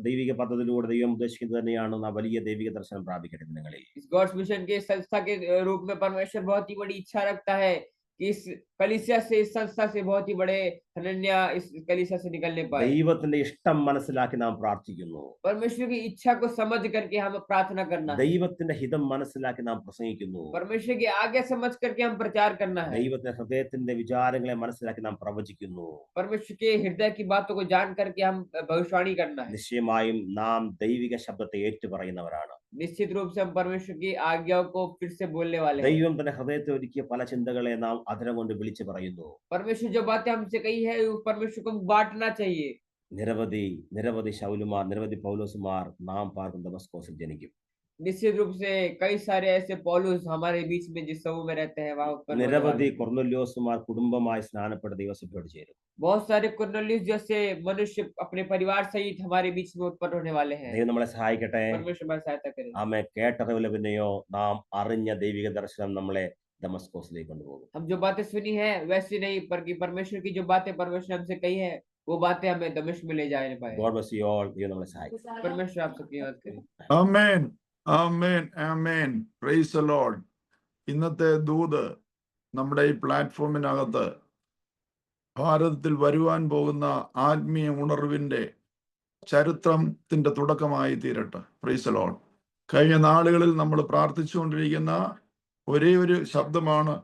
ദൈവിക പദ്ധതിയിലൂടെ ദൈവം ഉദ്ദേശിക്കുന്നത് തന്നെയാണ് ആ വലിയ ദൈവിക ദർശനം പ്രാപിക്കട്ടെ ദിനങ്ങളിൽ. इस गॉड्स मिशन के संस्था के रूप में परमेश्वर बहुत ही बड़ी इच्छा रखता है कि इस कलीसिया से, इस संस्था से बहुत ही बड़े हनन्या इस कलीसिया से निकलने पाए। ദൈവത്തിന്റെ ഇഷ്ടം മനസ്സിലാക്കി നാം പ്രാർത്ഥിക്കുന്നു. परमेश्वर की इच्छा को समझ करके हम प्रार्थना करना है। ദൈവത്തിന്റെ ഹിതം മനസ്സിലാക്കി നാം പ്രസംഗിക്കുന്നു. परमेश्वर की आज्ञा समझ करके हम प्रचार करना है। ദൈവത്തിന്റെ ഹൃദയത്തിന്റെ വിചാരങ്ങളെ മനസ്സിലാക്കി നാം പ്രവചിക്കുന്നു. परमेश्वर के हृदय की बातों को जान करके हम भविष्यवाणी करना है। നിശ്ചയമായും നാം ദൈവിക ശബ്ദത്തെ ഏറ്റുപറയുന്നവരാണ്. निश्चित रूप से हम परमेश्वर की आज्ञाओं को फिर से बोलने वाले हैं। ദൈവം തന്റെ ഹൃദയത്തെ ഒരുക്കിയ പല ചിന്തകളെ നാം അധരം കൊണ്ട് വിളിച്ചു പറയുന്നു. परमेश्वर जो बातें हमसे कही है, उस परमेश्वर को बांटना चाहिए। നിരവധി ശൗലുമാർ, നിരവധി പൗലോസുമാർ നാം പാർക്കുന്ന ദമസ്കോസിൽ ജനിക്കും. निश्चित रूप से कई सारे ऐसे पौलुस हमारे बीच में जिस समूह में रहते हैं वहां पर നിരവധി കൊർന്നല്യോസുമാർ കുടുംബമായി സ്നാനപ്പെട്ട് ദൈവസഭയോട് ചേരും. बहुत सारे कुरनेलियुस जैसे मनुष्य अपने परिवार सहित हमारे बीच में उत्पन्न होने वाले हैं। ദൈവം നമ്മളെ സഹായിക്കട്ടെ. परमेश्वर हमारी सहायता करे। ആമേ കേട്ടറിവിലെ പിന്നെയോ നാം അറിഞ്ഞ ദൈവിക ദർശനം നമ്മളെ ദമസ്കോസിലേക്ക് കൊണ്ടുപോകും. हम जो बातें सुनी है वैसी नहीं, पर कि परमेश्वर की जो बातें परमेश्वर हमसे कही है वो बातें हमें दमिश्क में ले जाने पाए। God bless you all. ദൈവം നമ്മളെ സഹായിക്കും. परमेश्वर आप सबकी मदद करे। Amen, amen, amen. Praise the lord. ഇന്നത്തെ ദൂത് നമ്മുടെ ഈ പ്ലാറ്റ്ഫോമിനകത്ത് ഭാരതത്തിൽ വരുവാൻ പോകുന്ന ആത്മീയ ഉണർവിന്റെ ചരിത്രത്തിന്റെ തുടക്കമായി തീരട്ടെ. Price the Lord. കഴിഞ്ഞ നാളുകളിൽ നമ്മൾ പ്രാർത്ഥിച്ചുകൊണ്ടിരിക്കുന്ന ഒരേ ഒരു ശബ്ദമാണ്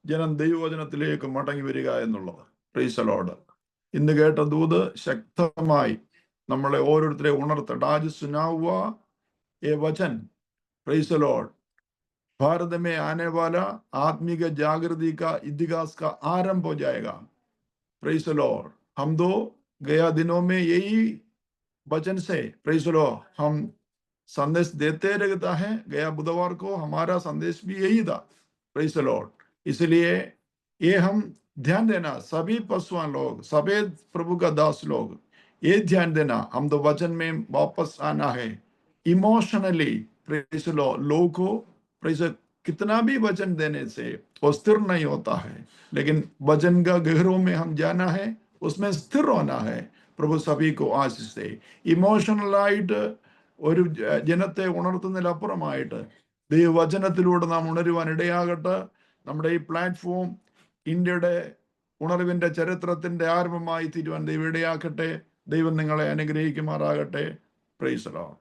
ജനം ദൈവവചനത്തിലേക്ക് മടങ്ങി വരിക എന്നുള്ളത്. Price the Lord. ഇന്ന് കേട്ട ദൂത് ശക്തമായി നമ്മളെ ഓരോരുത്തരെ ഉണർത്തട്ടെ. आज सुना हुआ ये वचन, प्रेज़ द लॉर्ड, भारत में आने वाला आत्मिक जागृति का इतिहास का आरंभ हो जाएगा। Praise the Lord. हम तो गया दिनों में यही वचन से प्रेज़ द लॉर्ड हम संदेश देते रहता है। गया बुधवार को हमारा संदेश भी यही था। Praise the Lord. इसलिए ये हम ध्यान देना, सभी पशुआन लोग, सभी प्रभु का दास लोग, ये ध्यान देना, हम तो वचन में वापस आना है। इमोशनली प्रेज़ द लॉर्ड, लोगों को प्रेज़ कितना भी वचन देने से वो स्थिर नहीं होता है, लेकिन वचन का गहरों में हम जाना है, उसमें स्थिर होना है. प्रभु सभी को आशीष दे. ഇമോഷണലായിട്ട് ഒരു ജനത്തെ ഉണർത്തുന്നതിലപ്പുറമായിട്ട് ദൈവവചനത്തിലൂടെ നാം ഉണരുവാൻ ഇടയാകട്ടെ. നമ്മുടെ ഈ പ്ലാറ്റ്ഫോം ഇന്ത്യയുടെ ഉണർവിന്റെ ചരിത്രത്തിന്റെ ആരംഭമായി തീരുവാൻ ദൈവം ഇടയാക്കട്ടെ. ദൈവം നിങ്ങളെ അനുഗ്രഹിക്കുമാറാകട്ടെ. Price the Lord.